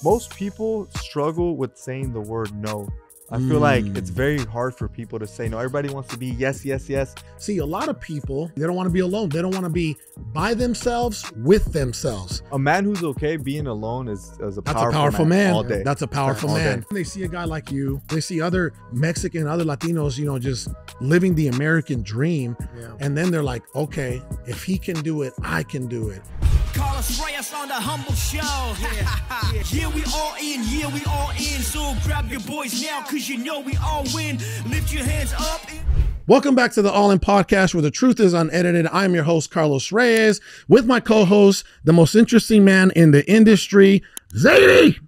most people struggle with saying the word no. I feel like it's very hard for people to say no. Everybody wants to be yes, yes, yes. See, a lot of people, they don't want to be alone. They don't want to be by themselves with themselves. A man who's okay being alone is a That's a powerful man. all day. That's a powerful man. They see a guy like you. They see other Mexican, other Latinos, you know, just living the American dream. Yeah. And then they're like, okay, if he can do it, I can do it. Carlos Reyes on the humble show. Yeah, we all in. Yeah, we all in. So grab your boys now, cause you know we all win. Lift your hands up. Welcome back to the All In Podcast, where the truth is unedited. I'm your host, Carlos Reyes, with my co-host, the most interesting man in the industry, Zadie.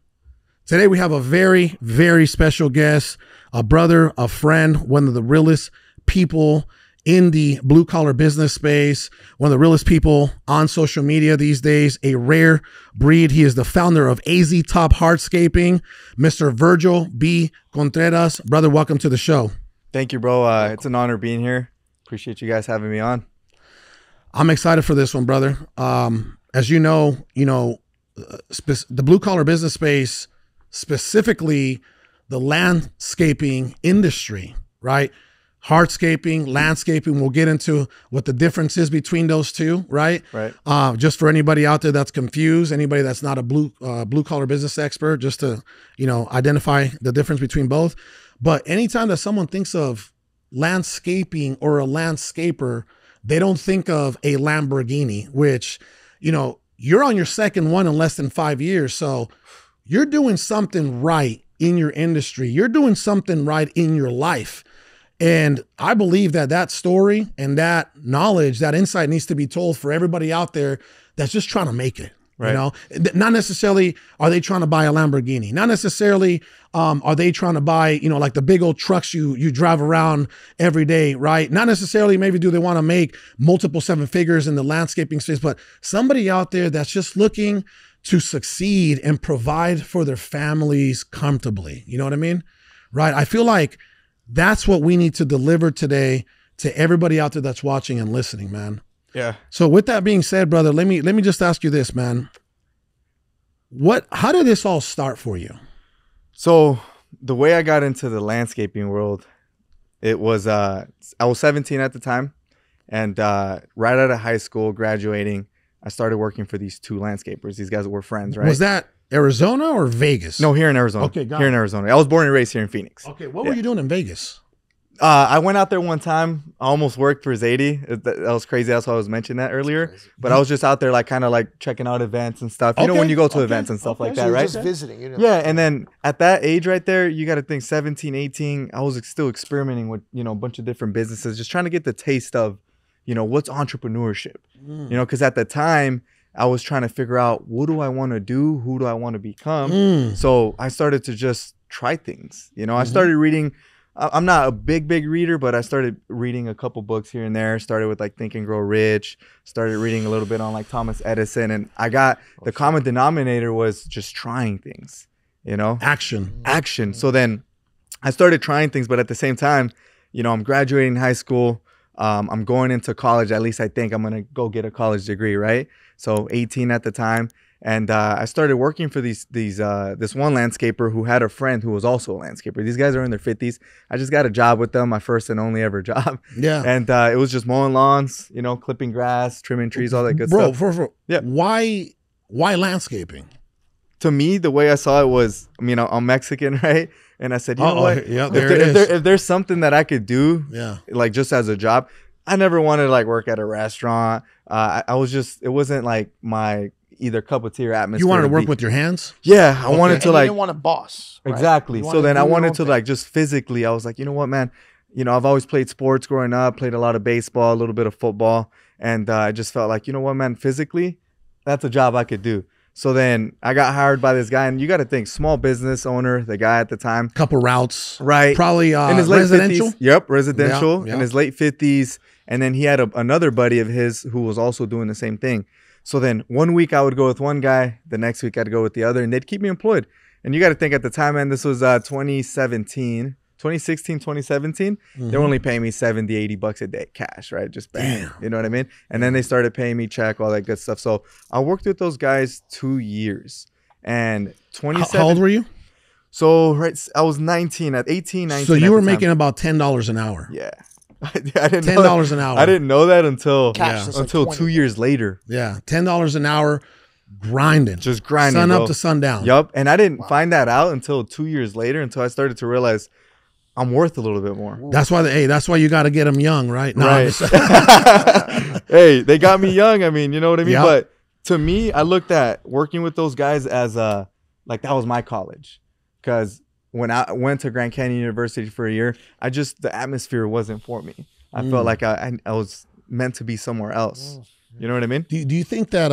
Today we have a very, very special guest, a brother, a friend, one of the realest people in the blue collar business space, one of the realest people on social media these days, a rare breed. He is the founder of AZ Top Hardscaping, Mr. Virgil B. Contreras. Brother, welcome to the show. Thank you, bro. It's an honor being here. Appreciate you guys having me on. I'm excited for this one, brother. As you know, the blue collar business space, specifically the landscaping industry, right? Hardscaping, landscaping, we'll get into what the difference is between those two, right? Right. Just for anybody out there that's confused, anybody that's not a blue collar business expert, just to, identify the difference between both. But anytime that someone thinks of landscaping or a landscaper, they don't think of a Lamborghini, which, you're on your second one in less than 5 years. So you're doing something right in your industry. You're doing something right in your life. And I believe that that story and that knowledge, that insight needs to be told for everybody out there that's just trying to make it. Right. Not necessarily are they trying to buy a Lamborghini. Not necessarily are they trying to buy, like the big old trucks you drive around every day, right? Not necessarily maybe do they want to make multiple seven figures in the landscaping space, but somebody out there that's just looking to succeed and provide for their families comfortably. You know what I mean? Right. I feel like that's what we need to deliver today to everybody out there that's watching and listening, man. Yeah. So with that being said, brother, let me just ask you this, man. How did this all start for you? So the way I got into the landscaping world, it was, I was 17 at the time, and right out of high school, graduating, I started working for these two landscapers. These guys were friends, right? Was that Arizona or Vegas? No, here in Arizona. Okay, got here it. in Arizona. I was born and raised here in Phoenix. Okay, what were you doing in Vegas? I went out there one time. I almost worked for Zadie. That was crazy. That's why I was mentioning that earlier. But I was just out there, kind of checking out events and stuff. You know, when you go to events and stuff like that, so right? Just visiting. Yeah, and then at that age right there, you got to think 17, 18. I was still experimenting with, a bunch of different businesses, just trying to get the taste of, what's entrepreneurship. Because at the time, I was trying to figure out, what do I want to do? Who do I want to become? So I started to just try things. I started reading. I'm not a big reader, but I started reading a couple books here and there. Started with Think and Grow Rich. Started reading a little bit on Thomas Edison. And I got the common denominator was just trying things, Action. So then I started trying things, but at the same time, I'm graduating high school. I'm going into college. At least I think I'm going to go get a college degree, right? So 18 at the time. And I started working for this one landscaper who had a friend who was also a landscaper. These guys are in their 50s. I just got a job with them, my first and only ever job. Yeah. And it was just mowing lawns, clipping grass, trimming trees, all that good stuff. Bro, yeah. Why landscaping? To me, the way I saw it was, I'm Mexican, right? And I said, you know what? Yeah, if there's something that I could do, just as a job, I never wanted to work at a restaurant. It wasn't my either cup of tea or atmosphere. You wanted to work with your hands? Yeah, I wanted to you didn't want a boss. Right? Exactly. So then I wanted to just physically, I was like, you know what, man? I've always played sports growing up, played a lot of baseball, a little bit of football. And I just felt like, you know what, man, physically, that's a job I could do. So then I got hired by this guy, and you got to think, small business owner, the guy at the time. Couple routes. Right. Probably in his late residential? 50s. Yep, residential. Yeah. In his late 50s. And then he had another buddy of his who was also doing the same thing. So then one week I would go with one guy, the next week I'd go with the other, and they'd keep me employed. And you got to think at the time, man, this was 2017, 2016, 2017. They were only paying me 70, 80 bucks a day cash, right? Just bang. Damn. You know what I mean? And then they started paying me check, all that good stuff. So I worked with those guys 2 years. And 27. How old were you? So I was 19 at 18, 19. So you were making about $10 an hour. Yeah. I didn't know $10 an hour. I didn't know that until Like 2 years later. Yeah, $10 an hour, grinding, Just grinding, sun bro. up to sundown. Yup. And I didn't find that out until 2 years later, until I started to realize I'm worth a little bit more. That's why. That's why you got to get them young, right? No, Right. Hey, they got me young. I mean, you know what I mean? Yep. But to me, I looked at working with those guys as like that was my college. Because when I went to Grand Canyon University for a year, the atmosphere wasn't for me. I felt like I was meant to be somewhere else. You know what I mean? Do you think that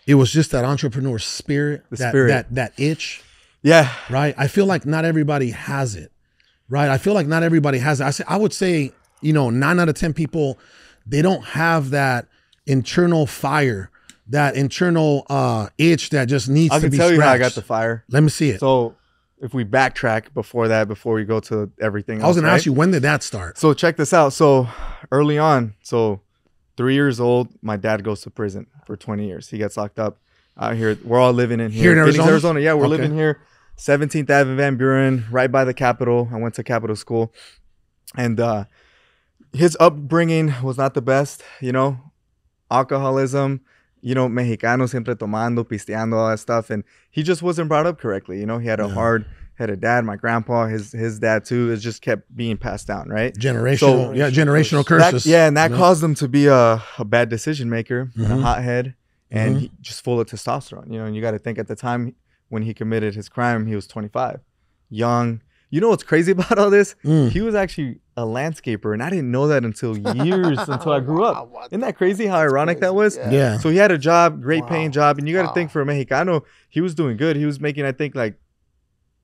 it was just that entrepreneur spirit, that itch? Yeah. Right. I feel like not everybody has it. Right. I feel like not everybody has it. I would say, 9 out of 10 people, they don't have that internal fire, that internal itch that just needs to be scratched. I can tell you how I got the fire. Let me see it. So if we backtrack before we go to everything else, I was going to ask you, when did that start? So check this out. So early on, 3 years old, my dad goes to prison for 20 years. He gets locked up out here. We're all living in here. Here in Arizona? Yeah, we're living here. 17th Ave in Van Buren, right by the Capitol. I went to Capitol School. And his upbringing was not the best, alcoholism, Mexicano siempre tomando, pisteando, all that stuff. And he just wasn't brought up correctly. He had had a dad, my grandpa, his dad too. It just kept being passed down, right? Generational curses. That caused him to be a bad decision maker and a hothead and he just full of testosterone, and you got to think at the time when he committed his crime, he was 25, young. You know what's crazy about all this? He was actually a landscaper, and I didn't know that until years, until I grew up. Isn't that crazy how ironic that was? Yeah. So he had a job, great paying job, and you got to think for a Mexicano, he was doing good. He was making, I think, like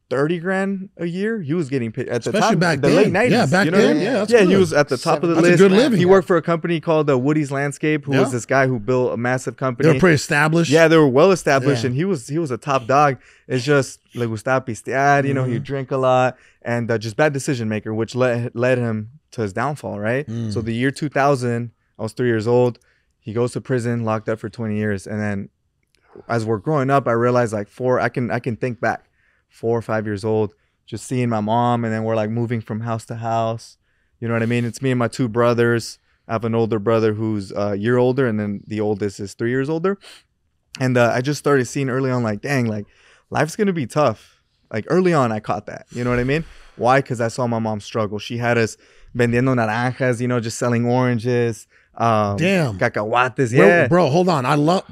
30 grand a year. He was getting paid at the Especially time, back the then. late 90s. Yeah, back then. Yeah, that's good. He was at the top of the That's a list. good living. He worked for a company called Woody's Landscape, who was this guy who built a massive company. They were pretty established. Yeah, they were well established, and he was a top dog. It's just le gustaba pistear, he'd drink a lot, and just bad decision maker, which led him to his downfall, right? So the year 2000, I was 3 years old. He goes to prison, locked up for 20 years, and then as we're growing up, I realized I can think back 4 or 5 years old, just seeing my mom, and then we're like moving from house to house. You know what I mean? It's me and my 2 brothers. I have an older brother who's a year older, and then the oldest is 3 years older. And I just started seeing early on, like, dang, like life's going to be tough. Like early on, I caught that. You know what I mean? Why? Because I saw my mom struggle. She had us vendiendo naranjas, just selling oranges. Damn. Cacahuates. Yeah. Bro, hold on.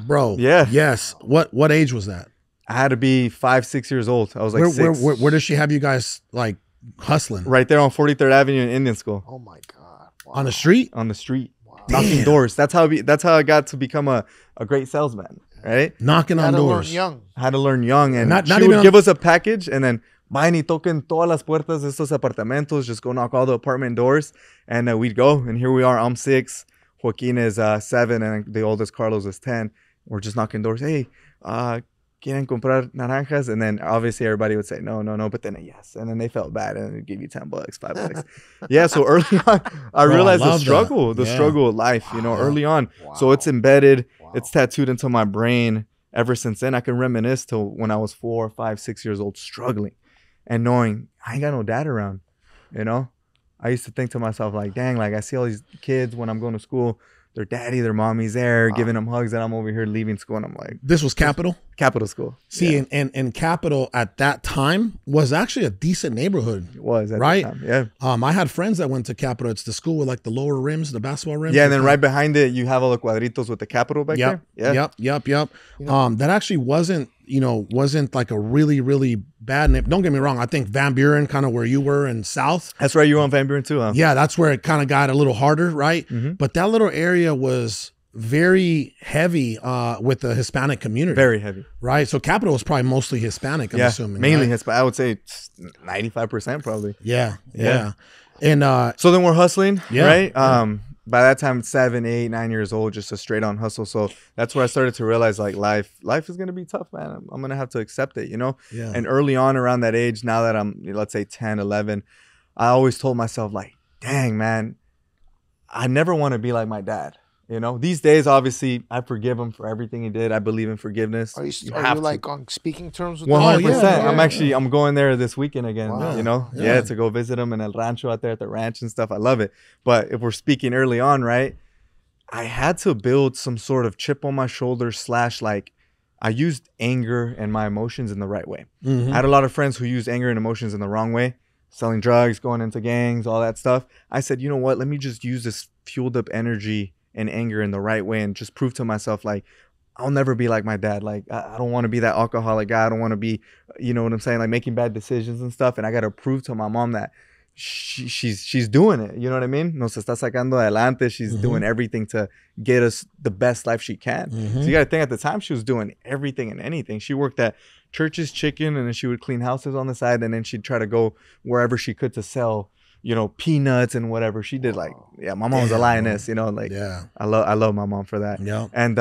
Bro. Yeah. Yes. What age was that? I had to be 5, 6 years old. I was like 6. Where does she have you guys like hustling? Right there on 43rd Avenue in Indian School. Oh my God. Wow. On the street? On the street. Wow. Knocking doors. That's how I got to become a great salesman. Right? Knocking on doors. Had to learn young. And Not she even would give us a package and then vayan y toquen todas las puertas de estos apartamentos. Just go knock all the apartment doors. And we'd go. And here we are. I'm 6. Joaquin is 7. And the oldest, Carlos, is 10. We're just knocking doors. Hey, quieren comprar naranjas? And then obviously everybody would say no, but then yes. And then they felt bad and they'd give you $10, $5. Yeah, so early on, I realized the struggle of life, early on. Wow. So it's embedded, it's tattooed into my brain. Ever since then, I can reminisce till when I was 4, 5, 6 years old, struggling and knowing I ain't got no dad around, I used to think to myself like, dang, like I see all these kids when I'm going to school, their daddy, their mommy's there, giving them hugs, and I'm over here leaving school, and I'm like... This was Capitol School. See, and Capitol at that time was actually a decent neighborhood. It was, at right? that time, yeah. I had friends that went to Capitol. It's the school with like the lower rims, the basketball rims. Yeah, and then right behind it, you have all the cuadritos with the Capitol back there. Yeah. Yep. That actually wasn't like a really, really bad name. Don't get me wrong. I think Van Buren, kind of where you were in South. That's right. You were on Van Buren too, huh? Yeah, that's where it kind of got a little harder, right? Mm-hmm. But that little area was very heavy with the Hispanic community. Very heavy. Right? So Capitol was probably mostly Hispanic, I'm assuming. Mainly Hispanic. I would say 95% probably. Yeah. And so then we're hustling, right? By that time, 7, 8, 9 years old, just a straight on hustle. So that's where I started to realize like life is going to be tough, man. I'm going to have to accept it, Yeah. And early on around that age, now that I'm, let's say 10, 11, I always told myself like, dang, man, I never want to be like my dad. You know, these days, obviously, I forgive him for everything he did. I believe in forgiveness. Are you like on speaking terms with 100%. I'm going there this weekend again. Wow. You know, to go visit him in El Rancho out there at the ranch and stuff. I love it. But if we're speaking early on, right, I had to build some sort of chip on my shoulder / like I used anger and my emotions in the right way. I had a lot of friends who used anger and emotions in the wrong way, selling drugs, going into gangs, all that stuff. I said, you know what? Let me just use this fueled up energy and anger in the right way and just prove to myself, like, I'll never be like my dad. Like, I don't want to be that alcoholic guy. I don't want to be, you know what I'm saying, like making bad decisions and stuff. And I got to prove to my mom that she's doing it. You know what I mean? Nos está sacando adelante. She's doing everything to get us the best life she can. So you got to think, at the time, she was doing everything and anything. She worked at Church's Chicken, and then she would clean houses on the side, and then she'd try to go wherever she could to sell, you know, peanuts and whatever. She did, like, my mom was a lioness, you know, like, I love my mom for that. Yeah. And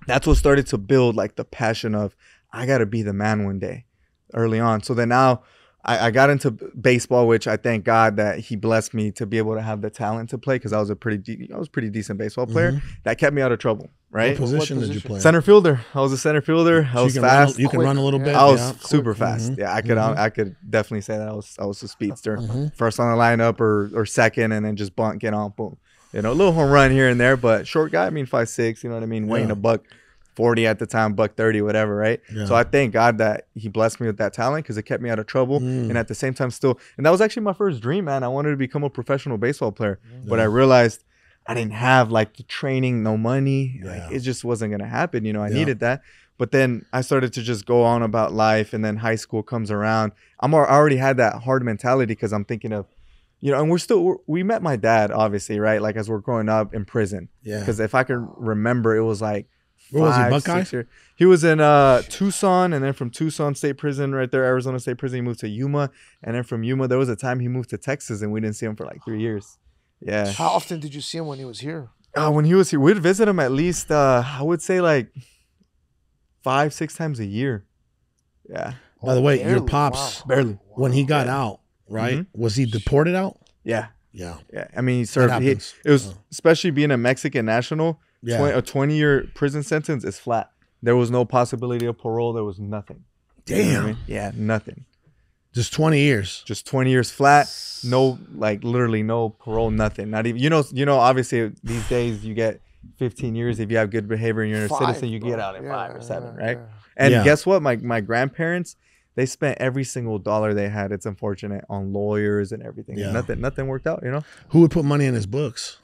that's what started to build, like, the passion of, I got to be the man one day early on. So then now I got into baseball, which I thank God that he blessed me to be able to have the talent to play, because I was a pretty decent baseball player. That kept me out of trouble, right? What position did you play? Center fielder. I was a center fielder. I was fast. You can run a little bit. I was super fast. Yeah, I could definitely say that I was a speedster. First on the lineup or second, and then just bunt, get on, boom. You know, a little home run here and there, but short guy. I mean, 5'6", you know what I mean? Weighing $140 at the time, $130, whatever, right? Yeah. So I thank God that he blessed me with that talent, because it kept me out of trouble. And at the same time and that was actually my first dream, man. I wanted to become a professional baseball player, but I realized I didn't have, like, the training, no money. Like, it just wasn't going to happen. You know, I needed that. But then I started to just go on about life, and then high school comes around. I already had that hard mentality, because I'm thinking of, you know, and we met my dad, obviously, right? Like, as we're growing up in prison. Yeah. Because if I can remember, it was like, where was he, Buckeye? He was in Tucson, and then from Tucson State Prison right there, Arizona State Prison, he moved to Yuma. And then from Yuma, there was a time he moved to Texas, and we didn't see him for like 3 years. Yeah. How often did you see him when he was here? When he was here, we'd visit him at least, I would say, like 5-6 times a year. Yeah. By the way, your pops, barely, when he got out, right? Was he deported out? Yeah. I mean, he served. It was especially being a Mexican national. A 20-year prison sentence is flat. There was no possibility of parole. There was nothing. Damn. You know what I mean? Yeah, nothing. Just 20 years. Just 20 years flat. No, like, literally no parole, nothing. Not even, you know, obviously these days you get 15 years if you have good behavior and you're a citizen, you get out in 5 or 7, right? And guess what? My grandparents, they spent every single dollar they had, it's unfortunate, on lawyers and everything. Yeah. And nothing worked out, you know? Who would put money in his books?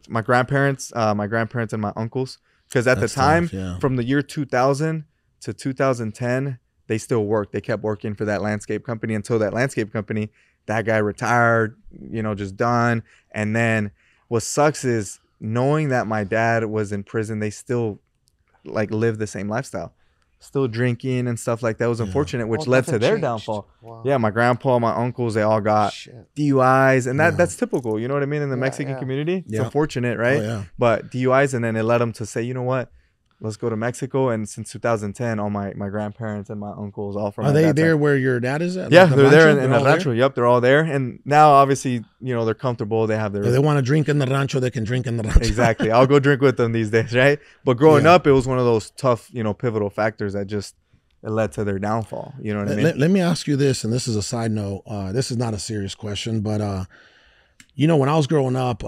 My grandparents and my uncles. Because at the time, from the year 2000 to 2010, they still worked. They kept working for that landscape company until that landscape company, that guy retired, you know, just done. And then what sucks is knowing that my dad was in prison, they still, like, lived the same lifestyle. Still drinking and stuff like that. Was unfortunate, which led to their downfall. Wow. Yeah, my grandpa, my uncles, they all got DUIs, and that's typical. You know what I mean? In the Mexican community, it's unfortunate, right? But DUIs, and then it led them to say, you know what? Let's go to Mexico. And since 2010, all my grandparents and my uncles, all from. Are they there where your dad is at? Yeah, like they're there in the rancho. Yep, they're all there. And now, obviously, you know, they're comfortable. They have their. If they want to drink in the rancho, they can drink in the rancho. Exactly. I'll go drink with them these days, right? But growing up, it was one of those tough, you know, pivotal factors that just it led to their downfall. You know what I mean? Let me ask you this, and this is a side note. This is not a serious question, but you know, when I was growing up,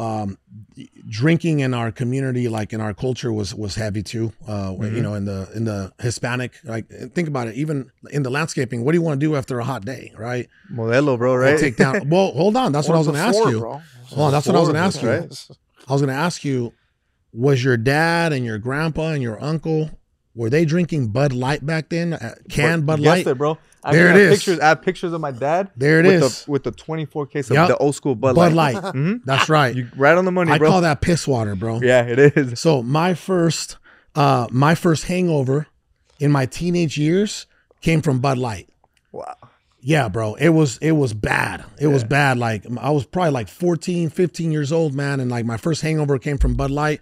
drinking in our community, like in our culture, was heavy too. You know, in the Hispanic, like, think about it. Even in the landscaping, what do you want to do after a hot day, right? Modelo, bro, right? Take down. Well, hold on. That's what I was going to ask you. Hold on. That's what I was going to ask you. Right? I was going to ask you, was your dad and your grandpa and your uncle, were they drinking Bud Light back then? Canned Bud Light? It, bro. I have pictures of my dad. There it is. With the 24 case of the old school Bud Light. That's right. You right on the money, bro. I call that piss water, bro. Yeah, it is. So my first hangover in my teenage years came from Bud Light. Wow. Yeah, bro. It was bad. It was bad. Like, I was probably like 14, 15 years old, man. And like my first hangover came from Bud Light.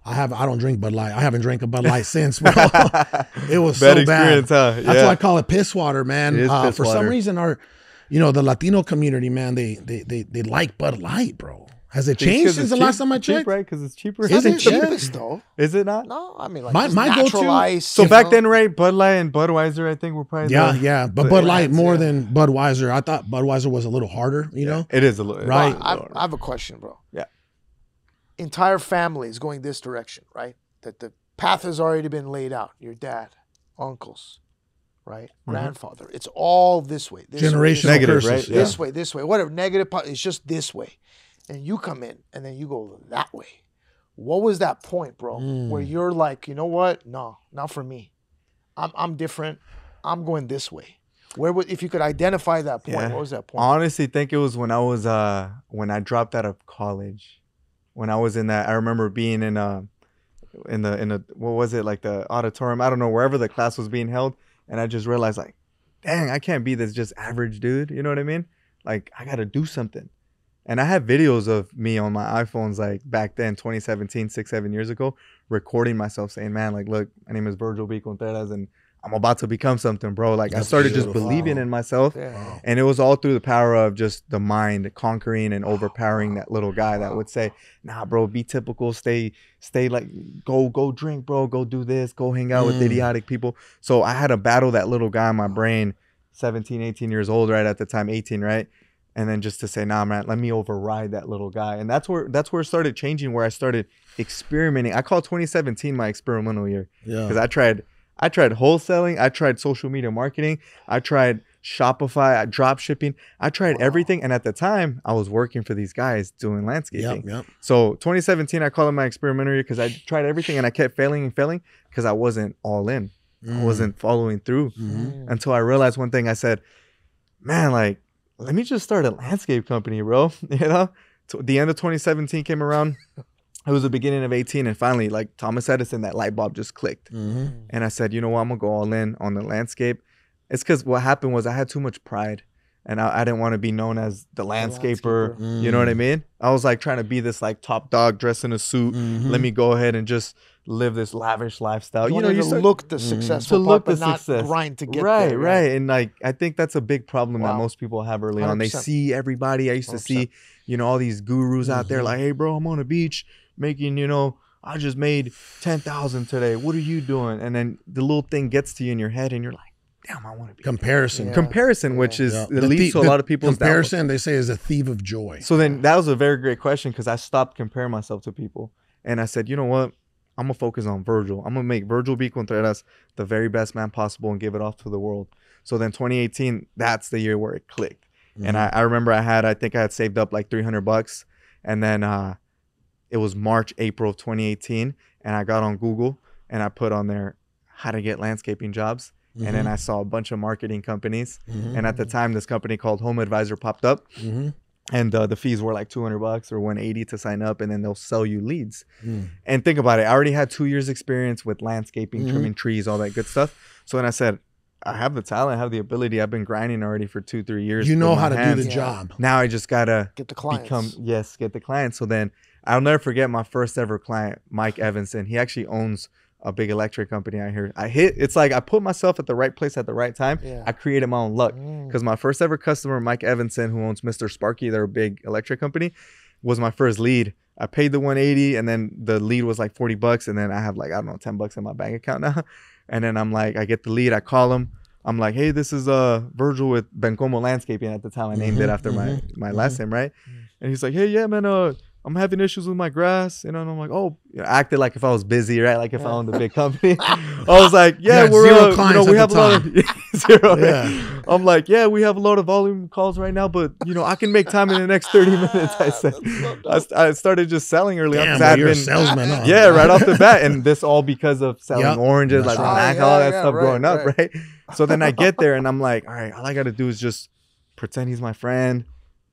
I don't drink Bud Light. I haven't drank a Bud Light since, bro. It was so bad. Huh? Yeah. That's why I call it piss water, man. For some reason, the Latino community, man, they like Bud Light, bro. Has it changed since the last time I checked? Cheap, right? Because it's cheaper. Is it cheap? cheapest though? Is it not? No, I mean like My natural go-to- ice. So you back know? then, right? Bud Light and Budweiser, I think, were probably Yeah, but Bud Light brands, more yeah. than Budweiser. I thought Budweiser was a little harder, you know? It is a little Right. I have a question, bro. Yeah. Entire family is going this direction, right? That the path has already been laid out. Your dad, uncles, right? Grandfather. It's all this way. This Generational way, this way, Negative, curses. right? Yeah. This way, whatever. Negative. It's just this way, and you come in, and then you go that way. What was that point, bro, where you're like, you know what? No, not for me. I'm different. I'm going this way. Where would, if you could identify that point, what was that point? Honestly, think it was when I was when I dropped out of college. When I was in that, I remember being in a what was it, like the auditorium? I don't know, wherever the class was being held, and I just realized like, dang, I can't be this just average dude. You know what I mean? Like I got to do something. And I have videos of me on my iPhones, like back then, 2017, 6-7 years ago, recording myself saying, man, like, look, my name is Virgil B. Contreras, and I'm about to become something, bro. Like, I started just believing in myself. Yeah. And it was all through the power of just the mind conquering and overpowering that little guy that would say, nah, bro, be typical. Stay like, go drink, bro. Go do this. Go hang out with idiotic people. So I had to battle that little guy in my brain, 17, 18 years old, right? At the time, 18, right? And then just to say, nah, man, let me override that little guy. And that's where it started changing, where I started experimenting. I call 2017 my experimental year. Yeah. Because I tried wholesaling. I tried social media marketing. I tried Shopify, drop shipping. I tried everything. And at the time, I was working for these guys doing landscaping. Yep. So 2017, I call it my experimental year because I tried everything and I kept failing because I wasn't all in. I wasn't following through until I realized one thing. I said, man, like, let me just start a landscape company, bro. You know, the end of 2017 came around. It was the beginning of 18. And finally, like Thomas Edison, that light bulb just clicked. And I said, you know what? I'm going to go all in on the landscape. It's because what happened was I had too much pride. And I didn't want to be known as the landscaper. You know what I mean? I was like trying to be this like top dog dressed in a suit. Let me go ahead and just live this lavish lifestyle. You know, you look the successful part, but not grind to get there. Right. And like, I think that's a big problem that most people have early on. They see everybody. I used to see, you know, all these gurus out there like, hey, bro, I'm on a beach making, you know, I just made 10,000 today. What are you doing? And then the little thing gets to you in your head and you're like, damn, I want to be comparison, which is at least to a lot of people's comparison. They say is a thief of joy. So then that was a very great question because I stopped comparing myself to people, and I said, you know what, I'm gonna focus on Virgil. I'm gonna make Virgil B. Contreras the very best man possible and give it off to the world. So then 2018, that's the year where it clicked, and I remember I think I had saved up like $300, and then it was March, April of 2018, and I got on Google and I put on there how to get landscaping jobs. And then I saw a bunch of marketing companies. And at the time, this company called Home Advisor popped up. And the fees were like $200 or $180 to sign up. And then they'll sell you leads. And think about it. I already had 2 years experience with landscaping, trimming trees, all that good stuff. So then I said, I have the talent, I have the ability. I've been grinding already for 2-3 years. You know how to do the job. Now I just got to get the clients. Get the clients. So then I'll never forget my first ever client, Mike Evanson. He actually owns a big electric company out here. It's like I put myself at the right place at the right time. I created my own luck because my first ever customer, Mike Evanson, who owns Mr. Sparky, they're a big electric company, was my first lead. I paid the 180 and then the lead was like $40. And then I have like, I don't know, $10 in my bank account now. And then I'm like, I get the lead. I call him. I'm like, hey, this is Virgil with Bencomo Landscaping at the time. I named it after my last name, right? And he's like, hey, yeah, man, I'm having issues with my grass. And I'm like, oh, I acted like if I was busy, right? Like if I owned a big company. I was like, yeah, we're, you know, we have a lot of zero. Yeah. I'm like, yeah, we have a lot of volume calls right now, but you know, I can make time in the next 30 minutes. I said, I started just selling early on. Damn, you're a salesman. Huh? Yeah, right off the bat. And this all because of selling oranges, like all that stuff growing up, right? So then I get there and I'm like, all right, all I got to do is just pretend he's my friend.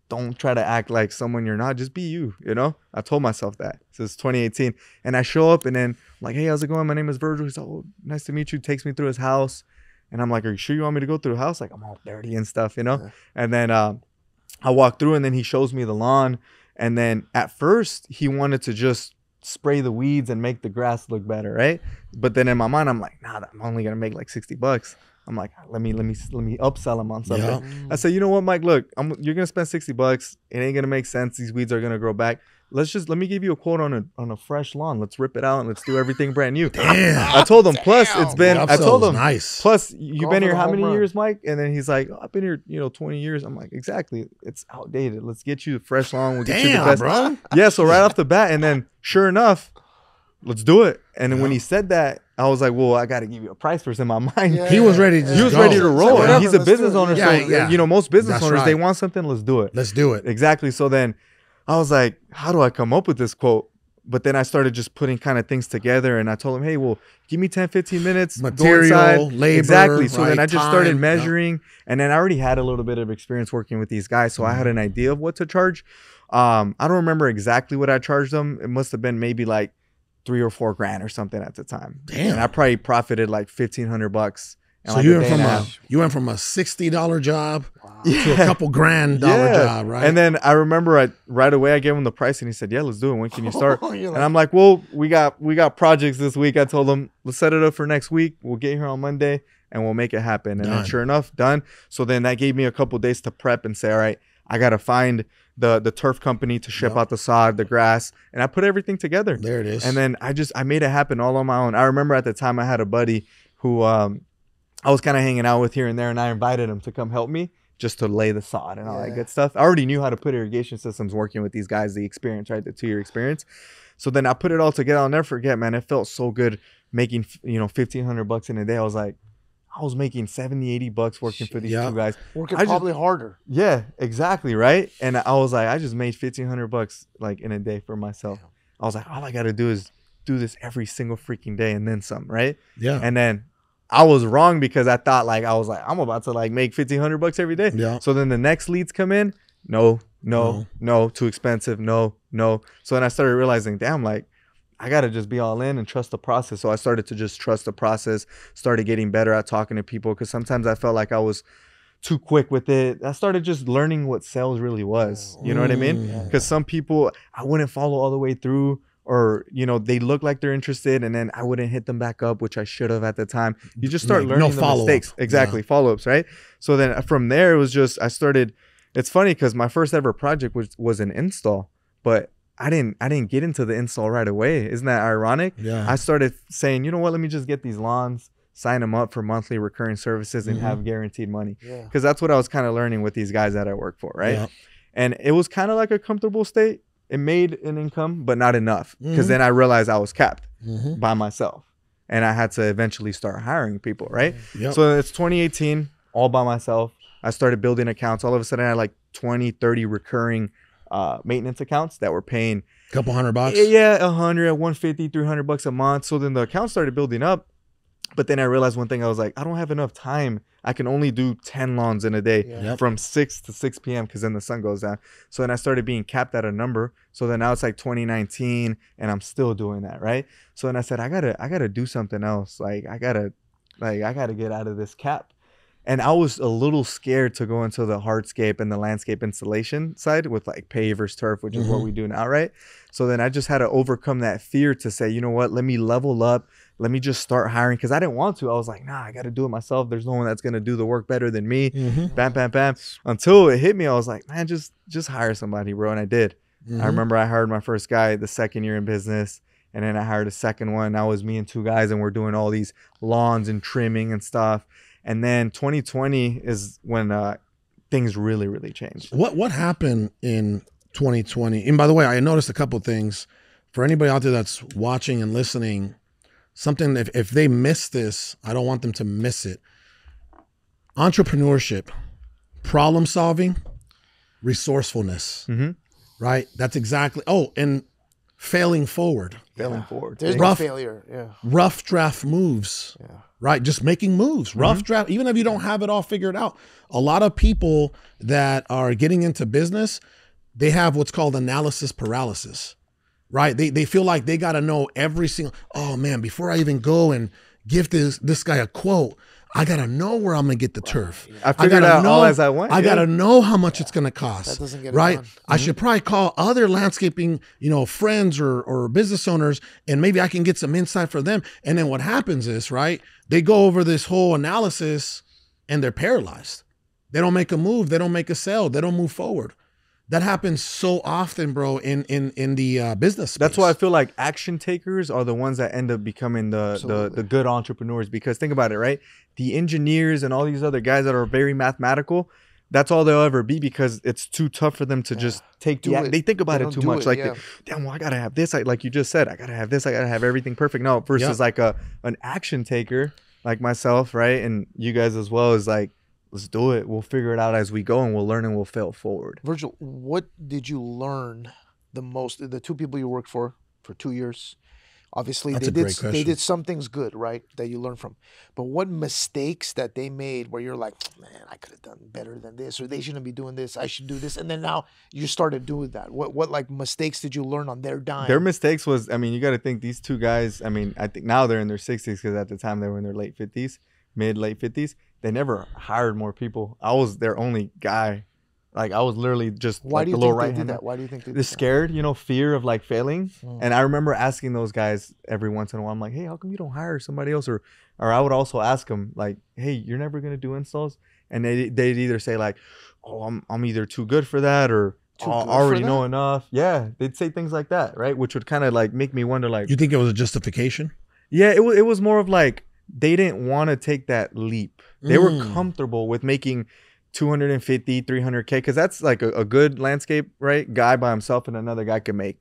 Don't try to act like someone you're not. Just be you, you know? I told myself that. So it's 2018. And I show up and then I'm like, hey, how's it going? My name is Virgil. He's like, oh, nice to meet you. Takes me through his house. And I'm like, are you sure you want me to go through the house? Like, I'm all dirty and stuff, you know? Yeah. And then I walk through and then he shows me the lawn. And then at first he wanted to just spray the weeds and make the grass look better, right? But then in my mind, I'm like, nah, I'm only going to make like $60. I'm like, let me upsell him on something. Yeah. I said, you know what, Mike, look, you're gonna spend $60. It ain't gonna make sense. These weeds are gonna grow back. Let me give you a quote on a fresh lawn. Let's rip it out and let's do everything brand new. Damn. I told him, plus it's been, I told him, nice. plus you've Go been for here the how home many run. years, Mike? And then he's like, I've been here, 20 years. I'm like, exactly. It's outdated. Let's get you a fresh lawn. We'll get you the Damn, best. bro. Yeah, so right off the bat, and then sure enough, let's do it. And then when he said that, I was like, well, I got to give you a price first in my mind. Yeah. He was ready to He was go. ready to roll. whatever, And he's a let's do business it. owner. Yeah, So, yeah. most business That's owners, they right. want something. Let's do it. Let's do it. Exactly. So then I was like, how do I come up with this quote? But then I started just putting kind of things together, and I told him, hey, well, give me 10, 15 minutes. go Material, inside. labor, Exactly. So then right, I just started time, measuring, and then I already had a little bit of experience working with these guys. So I had an idea of what to charge. I don't remember exactly what I charged them. It must have been maybe like $3 or $4 grand or something at the time. Damn. And I probably profited like $1,500. in So like you a went day from and a a half. $60 job to a Yeah. couple $1,000 job, right? And then I remember right away I gave him the price and he said, yeah, let's do it. When can you start? You're And like, I'm like, well, we got projects this week. I told him, let's set it up for next week. We'll get here on Monday and we'll make it happen. And then Done. sure enough, done. So then that gave me a couple days to prep and say, all right, I got to find the turf company to ship out the sod, the grass. And I put everything together. there it is. And then I made it happen all on my own. I remember at the time I had a buddy who I was kind of hanging out with here and there, and I invited him to come help me just to lay the sod and all that good stuff. I already knew how to put irrigation systems working with these guys, the experience, right? The 2-year experience. So then I put it all together. I'll never forget, man. It felt so good making, $1,500 in a day. I was like, I was making $70-$80 working for these two guys. working I just- probably harder. Yeah, exactly, right? And I was like, I just made $1,500 like in a day for myself. I was like, all I got to do is do this every single freaking day and then some, right? yeah. And then I was wrong because I thought I was like, I'm about to make $1,500 every day. Yeah. So then the next leads come in. No, too expensive. No. So then I started realizing, damn, I got to just be all in and trust the process. So I started to just trust the process, started getting better at talking to people because sometimes I felt like I was too quick with it. I started just learning what sales really was. You know what I mean? Because some people, I wouldn't follow all the way through. Or, they look like they're interested and then I wouldn't hit them back up, which I should have at the time. You just start learning the mistakes. Exactly. Yeah. Follow-ups, right? So then from there, it was just, I started, it's funny because my first ever project was an install, but I didn't get into the install right away. Isn't that ironic? Yeah. I started saying, you know what, let me just get these lawns, sign them up for monthly recurring services and have guaranteed money. Because that's what I was kind of learning with these guys that I work for, right? Yeah. And it was kind of like a comfortable state. It made an income, but not enough. Because then I realized I was capped by myself. And I had to eventually start hiring people, right? Yep. So it's 2018, all by myself. I started building accounts. All of a sudden, I had like 20, 30 recurring maintenance accounts that were paying a couple $100. Yeah, 100, 150, $300 a month. So then the account started building up. But then I realized one thing. I was like, I don't have enough time. I can only do 10 lawns in a day from 6 to 6 p.m. because then the sun goes down. So then I started being capped at a number. So then now it's like 2019 and I'm still doing that, right? So then I said, I gotta do something else. I gotta get out of this cap. And I was a little scared to go into the hardscape and the landscape installation side with pavers, turf, which is what we do now, right? So then I just had to overcome that fear to say, you know what, let me level up. Let me just start hiring because I didn't want to. I was like, nah, I got to do it myself. There's no one that's going to do the work better than me. Bam, bam, bam. Until it hit me, I was like, man, just hire somebody, bro. And I did. I remember I hired my first guy the second year in business. And then I hired a second one. Now it was me and 2 guys and we're doing all these lawns and trimming and stuff. And then 2020 is when things really, really changed. What happened in 2020? And by the way, I noticed a couple things. For anybody out there that's watching and listening, something, if they miss this, I don't want them to miss it. Entrepreneurship, problem solving, resourcefulness, right? That's exactly, and failing forward. Failing forward. There's no failure, rough draft moves, right? Just making moves, rough draft, even if you don't have it all figured out. A lot of people that are getting into business, they have what's called analysis paralysis, right? They feel like they got to know every single, oh man, before I even go and give this guy a quote, I gotta know where I'm gonna get the turf. I figured gotta out all as I went. I gotta know how much it's gonna cost. That doesn't get it right. done. I should probably call other landscaping, friends or business owners, and maybe I can get some insight for them. And then what happens is, right, they go over this whole analysis and they're paralyzed. They don't make a move. They don't make a sale. They don't move forward. That happens so often, bro, in the business space. That's why I feel like action takers are the ones that end up becoming the good entrepreneurs. Because think about it, right? The engineers and all these other guys that are very mathematical, that's all they'll ever be, because it's too tough for them to just take they think about it too much. Like, damn, well, I gotta have this. Like you just said, I gotta have this. I gotta have everything perfect. No, versus like an action taker like myself, right? And you guys as well, is like, let's do it. We'll figure it out as we go, and we'll learn and we'll fail forward. Virgil, what did you learn the most? The two people you worked for 2 years, obviously That's they did some things good, right, that you learned from. But what mistakes that they made where you're like, man, I could have done better than this, or they shouldn't be doing this, I should do this, and then now you started doing that. What like mistakes did you learn on their dime? Their mistakes was, I mean, you got to think these two guys. I mean, I think now they're in their 60s, because at the time they were in their late 50s. Mid-late 50s. They never hired more people. I was their only guy. Like, I was literally just Why like do you a little think they right did hand. that? Why do you think they did They're that? scared, fear of like failing. And I remember asking those guys every once in a while, I'm like, hey, how come you don't hire somebody else? Or I would also ask them like, hey, you're never gonna do installs? And they'd either say like, oh, I'm either too good for that, or I already know enough. Yeah, they'd say things like that, right? Which would kind of like make me wonder, like, You think it was a justification? yeah, it was more of like, they didn't want to take that leap. They were comfortable with making 250, 300K, because that's like a good landscape, right? Guy by himself, and another guy can make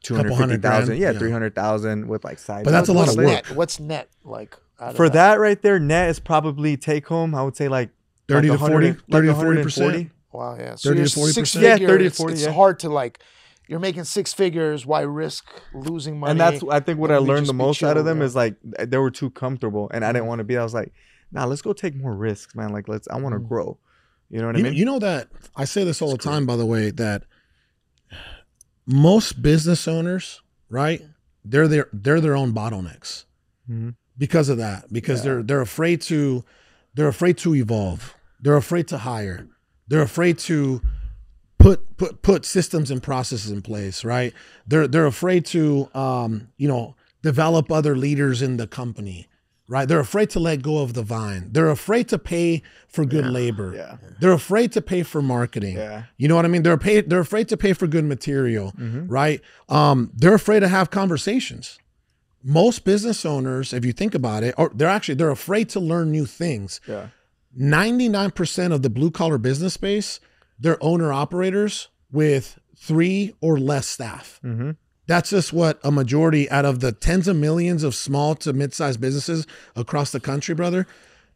250,000, 300,000 with like side. But that's a lot of work. Net? What's net like? For that right there, net is probably take home, I would say like 30 like to 40, 30 to 140. Wow, yeah. So 30 you're to 40%? 6 Yeah, figures. 30 to 40, It's yeah. hard to like. You're making 6 figures. Why risk losing money? And that's, I think, what I Let me learned just the be most out chill, of them yeah. is like, they were too comfortable, and I didn't want to be. I was like, nah, let's go take more risks, man. Like, I want to grow. You know what I mean? You know that I say this all the time, by the way, that most business owners, right? They're their own bottlenecks because of that. Because they're afraid to evolve. They're afraid to hire. They're afraid to put systems and processes in place, right? They're afraid to develop other leaders in the company, right? They're afraid to let go of the vine. They're afraid to pay for good labor. Yeah. They're afraid to pay for marketing. Yeah. You know what I mean? They're afraid to pay for good material, right? They're afraid to have conversations. Most business owners, if you think about it, they're afraid to learn new things. Yeah. 99% of the blue collar business space, they're owner operators with 3 or less staff. That's just what a majority out of the tens of millions of small to mid-sized businesses across the country, brother.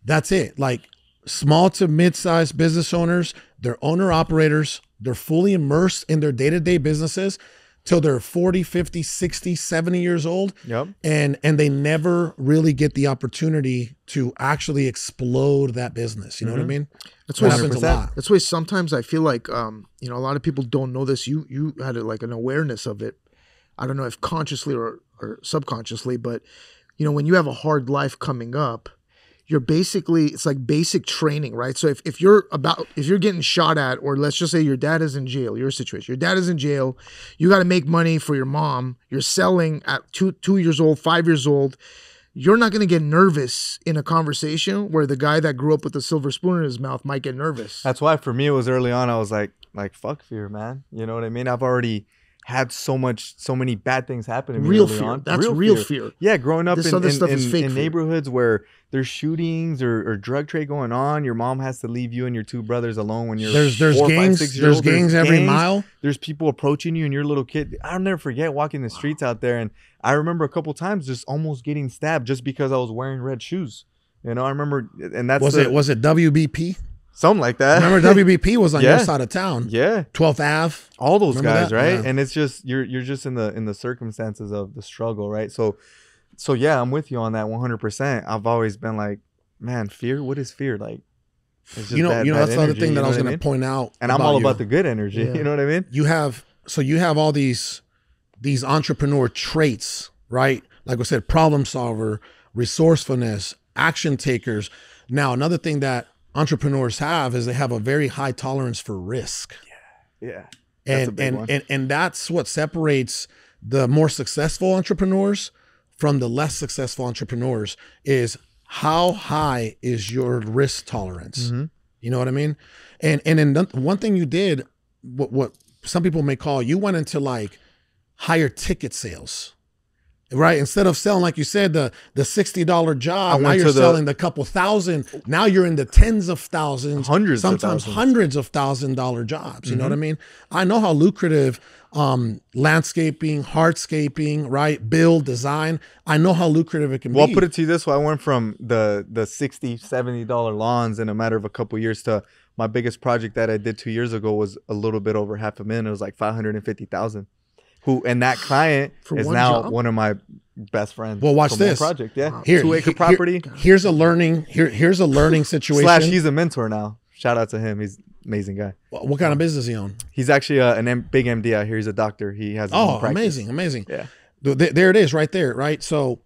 That's it. Like, small to mid-sized business owners, they're owner operators. They're fully immersed in their day-to-day businesses till they're 40, 50, 60, 70 years old. Yep. And they never really get the opportunity to actually explode that business. You know what I mean? That's That why happens a lot. That's why sometimes I feel like a lot of people don't know this. You had like an awareness of it. I don't know if consciously or subconsciously, but when you have a hard life coming up, it's like basic training, right? So if you're getting shot at, or let's just say your dad is in jail, your situation, your dad is in jail, you got to make money for your mom, you're selling at 2 years old, 5 years old, you're not going to get nervous in a conversation where the guy that grew up with a silver spoon in his mouth might get nervous. That's why for me, it was early on. I was like fuck fear, man. You know what I mean? I've already had so many bad things happen to me Real early fear. on. That's real fear. Yeah, growing up This other stuff is fake in fear. neighborhoods where there's shootings or drug trade going on. Your mom has to leave you and your 2 brothers alone when you're There's 4, 5, gangs. 6 years There's old. gangs every mile. There's people approaching you and your little kid. I'll never forget walking the streets out there, and I remember a couple times just almost getting stabbed just because I was wearing red shoes. I remember, and that's Was it WBP? something like that. Remember WBP was on Yeah. your side of town. Yeah. 12th Ave. All those Remember guys, that? right? Yeah. And it's just you're just in the circumstances of the struggle, right? So yeah, I'm with you on that 100%. I've always been like, man, fear. What is fear? Like, it's just bad that's the other energy, thing that you I was know what going to mean? point out. And I'm all you. about the good energy. Yeah. You know what I mean? You have all these entrepreneur traits, right? Like I said, problem solver, resourcefulness, action takers. Now, another thing that entrepreneurs have is they have a very high tolerance for risk. Yeah. That's a big one. And that's what separates the more successful entrepreneurs from the less successful entrepreneurs is how high is your risk tolerance? Mm-hmm. You know what I mean? And then one thing you did, what some people may call, you went into like higher ticket sales, right? Instead of selling, like you said, the $60 job, now you're selling the couple thousand. Now you're in the tens of thousands, sometimes hundreds of $1,000 jobs. You know what I mean? I know how lucrative landscaping, hardscaping, right? Build, design. I know how lucrative it can be. Well, I'll put it to you this way. I went from the $60, $70 lawns in a matter of a couple years to my biggest project that I did 2 years ago was a little bit over $500,000. It was like $550,000. And that client is now one of my best friends. Well, watch this project. Yeah, here, 2-acre property. Here's a learning situation. / he's a mentor now. Shout out to him. He's an amazing guy. What kind of business he own? He's actually big MD out here. He's a doctor. He has his own practice. amazing. Yeah, there it is, right there, right. So,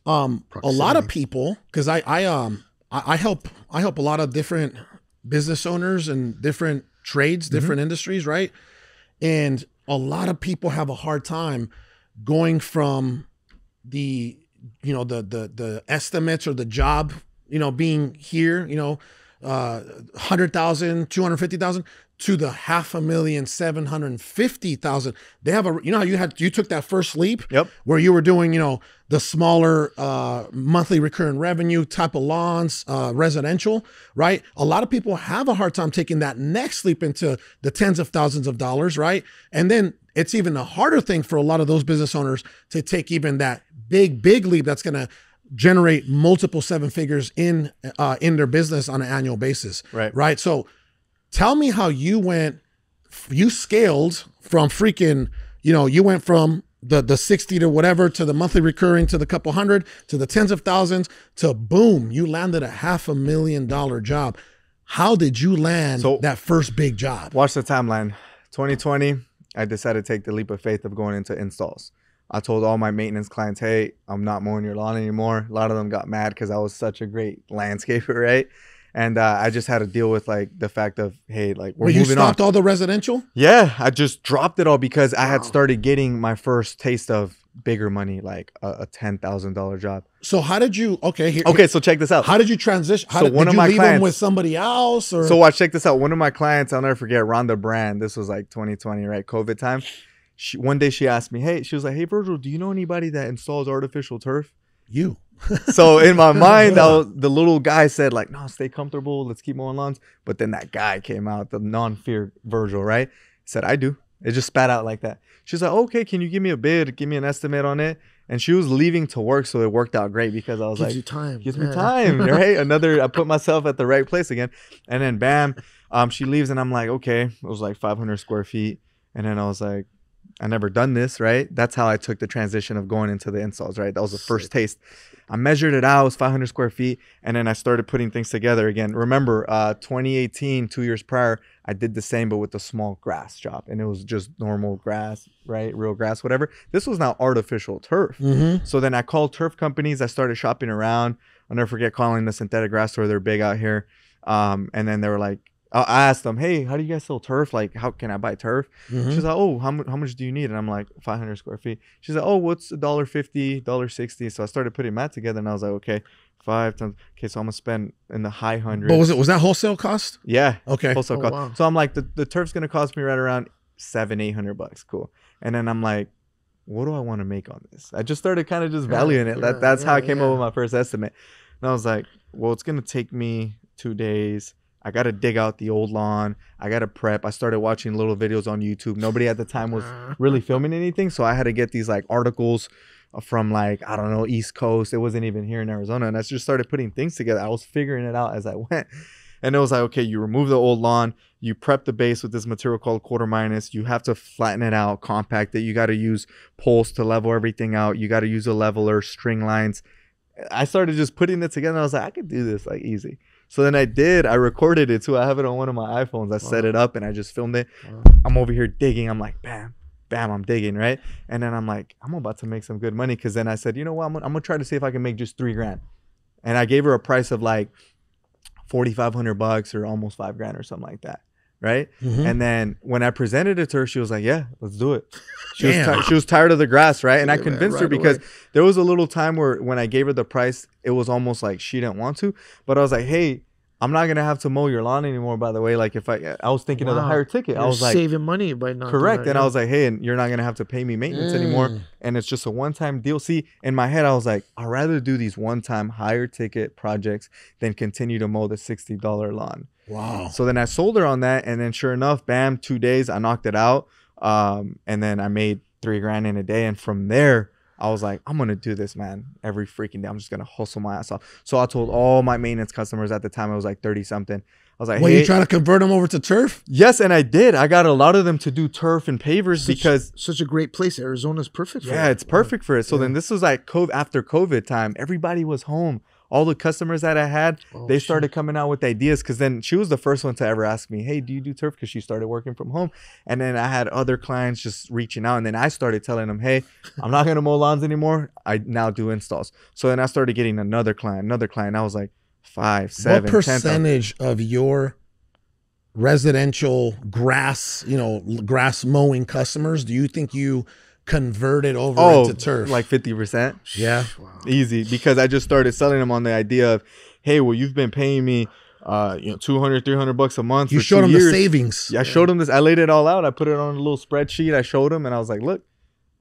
a lot of people, because I help a lot of different business owners and different trades, different industries, right, and a lot of people have a hard time going from the estimates or the job, being here, 100,000, 250,000 to the 500,000, 750,000. They have how you took that first leap, where you were doing, the smaller monthly recurring revenue type of lawns, residential, right? A lot of people have a hard time taking that next leap into the tens of thousands of dollars, right? And then it's even a harder thing for a lot of those business owners to take even that big leap that's going to generate multiple seven figures in their business on an annual basis, right? So tell me how you scaled from freaking, you went from the 60 to whatever to the monthly recurring to the couple hundred to the tens of thousands to boom, you landed a $500,000 job. How did you land that first big job? Watch the timeline. 2020, I decided to take the leap of faith of going into installs. I told all my maintenance clients, hey, I'm not mowing your lawn anymore. A lot of them got mad because I was such a great landscaper, right? And I just had to deal with like the fact of, hey, like we're moving on. You stopped all the residential? Yeah, I just dropped it all because I had started getting my first taste of bigger money, like a $10,000 job. So how did you? Okay, so check this out. How did you transition? Did you leave them with somebody else? Or? So watch, check this out. One of my clients, I'll never forget, Rhonda Brand. This was like 2020, right? COVID time. One day she asked me, she was like, hey, Virgil, do you know anybody that installs artificial turf? You. So in my mind, the little guy said like, no, stay comfortable. Let's keep mowing lawns. But then that guy came out, the non-fear Virgil, right? He said, I do. It just spat out like that. She's like, okay, can you give me a bid? Give me an estimate on it. And she was leaving to work, so it worked out great because I was like, gives me time, right? I put myself at the right place again. And then bam, she leaves and I'm like, okay, it was like 500 square feet. And then I was like, I never done this, right? That's how I took the transition of going into the installs, right? That was the first taste. I measured it out, it was 500 square feet. And then I started putting things together again. Remember, 2018, 2 years prior, I did the same, but with the small grass job. And it was just normal grass, right? Real grass, whatever. This was now artificial turf. So then I called turf companies. I started shopping around. I'll never forget calling the synthetic grass store. They're big out here. And then they were like, I asked them, hey, how do you guys sell turf? Like, how can I buy turf? She's like, oh, how much do you need? And I'm like, 500 square feet. She's like, oh, what's $1.50, $1.60? So I started putting that together and I was like, okay, 5 times. Okay, so I'm going to spend in the high hundreds. But was that wholesale cost? Yeah. Okay. Wholesale cost. Wow. So I'm like, the turf's going to cost me right around $700-800. Cool. And then I'm like, what do I want to make on this? I just started kind of just valuing it. That's how I came up with my first estimate. And I was like, well, it's going to take me 2 days. I got to dig out the old lawn. I got to prep. I started watching little videos on YouTube. Nobody at the time was really filming anything. So I had to get these like articles from like, I don't know, East Coast. It wasn't even here in Arizona. And I just started putting things together. I was figuring it out as I went. And it was like, okay, you remove the old lawn. You prep the base with this material called quarter minus. You have to flatten it out, compact it. You got to use poles to level everything out. You got to use a leveler, string lines. I started just putting it together. And I was like, I could do this like easy. So then I recorded it too. I have it on one of my iPhones. I set it up and I just filmed it. I'm over here digging. I'm like, bam, bam, I'm digging, right? And then I'm like, I'm about to make some good money. Cause then I said, you know what? I'm gonna try to see if I can make just $3,000. And I gave her a price of like $4,500 or almost $5,000 or something like that. Right. Mhm. And then when I presented it to her, she was like, yeah, let's do it. She Damn. she was tired of the grass. Right. And I Yeah, convinced her right because away. there was a little time where when I gave her the price, it was almost like she didn't want to. But I was like, hey, I'm not going to have to mow your lawn anymore, by the way. Like if I was thinking of the Wow. higher ticket. I You're was like, saving money by not correct. doing And that, I was like, hey, and you're not going to have to pay me maintenance anymore. And it's just a one-time deal. See, in my head, I was like, I'd rather do these one-time higher ticket projects than continue to mow the $60 lawn. Wow. So then I sold her on that. And then sure enough, bam, 2 days, I knocked it out. And then I made $3,000 in a day. And from there, I was like, I'm going to do this, man, every freaking day. I'm just going to hustle my ass off. So I told all my maintenance customers at the time, I was like 30 something. I was like, Well, hey, you trying to convert them over to turf? yes. And I did. I got a lot of them to do turf and pavers because such a great place. Arizona's perfect for yeah, it. it's perfect for it. So then this was like after COVID time. Everybody was home. All the customers that I had, they started coming out with ideas because then she was the first one to ever ask me, hey, do you do turf? Because she started working from home. And then I had other clients just reaching out. And then I started telling them, hey, I'm not going to mow lawns anymore. I now do installs. So then I started getting another client. I was like 5, 7, What 10. percentage of your residential grass, grass mowing customers do you think you converted over into turf? Like 50%. Yeah. Easy, because I just started selling them on the idea of, hey, well, you've been paying me $200, $300 a month. You for showed 2 them years. the savings. Yeah, I showed them this. I laid it all out. I put it on a little spreadsheet. I showed them, and I was like, look,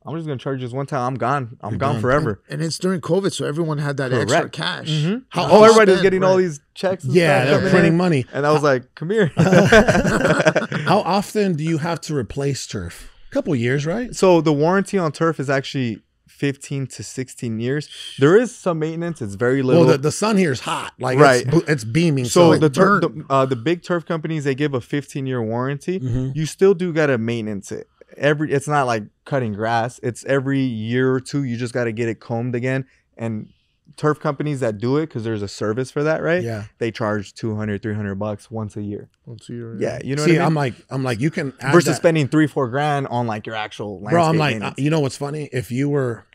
I'm just gonna charge you this one time. I'm gone. I'm gone forever. And it's during COVID, so everyone had that extra Correct. cash. How Everybody was spend, getting all right. these checks. And Yeah, stuff they're coming printing in. money. And I was like, come here. How often do you have to replace turf? A couple years, right? So the warranty on turf is actually 15 to 16 years. There is some maintenance. It's very little. Well, the sun here is hot. Like Right. it's beaming. So So the big turf companies, they give a 15-year warranty. You still do gotta maintenance it. It's not like cutting grass. It's every year or two. You just gotta get it combed again. And turf companies that do it, because there's a service for that, right? Yeah. They charge $200, $300 once a year. Yeah, you know see, what I mean? I'm like, you can add Versus that. spending $3-4 on like your actual landscape Bro, I'm like, maintenance. you know what's funny? If you were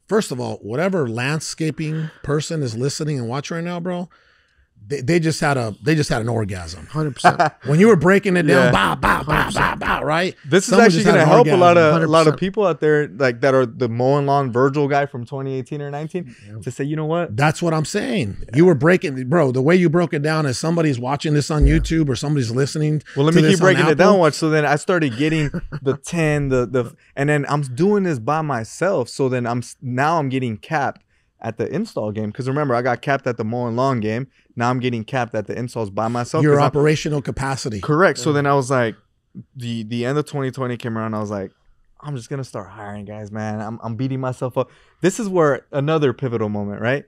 first of all, whatever landscaping person is listening and watching right now, bro, they just had an orgasm. 100%. When you were breaking it down, Yeah. bah, right? This is Someone actually just had going to an help a lot orgasm. of people out there like that are the mowing lawn Virgil guy from 2018 or 19 to say, you know what? That's what I'm saying. You were breaking, bro. The way you broke it down is somebody's watching this on YouTube or somebody's listening. Well, let to me this keep on breaking it Apple. down. Watch. So then I started getting the 10, and then I'm doing this by myself. So then I'm getting capped at the install game. Because remember, I got capped at the mowing lawn game. Now I'm getting capped at the installs by myself. Your operational capacity. Correct. So then I was like, the end of 2020 came around. I was like, I'm just gonna start hiring guys, man. I'm beating myself up. This is where another pivotal moment, right?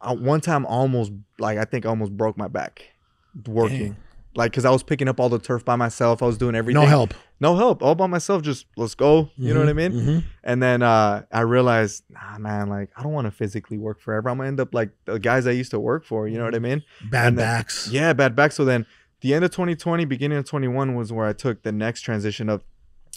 One time, almost broke my back working. Dang. Like, because I was picking up all the turf by myself. I was doing everything. No help, all by myself. Just let's go. You know what I mean? Mhm. And then I realized, nah, man, like I don't want to physically work forever. I'm gonna end up like the guys I used to work for. You know what I mean? Bad And then- backs. Yeah, bad back. So then the end of 2020, beginning of 21 was where I took the next transition of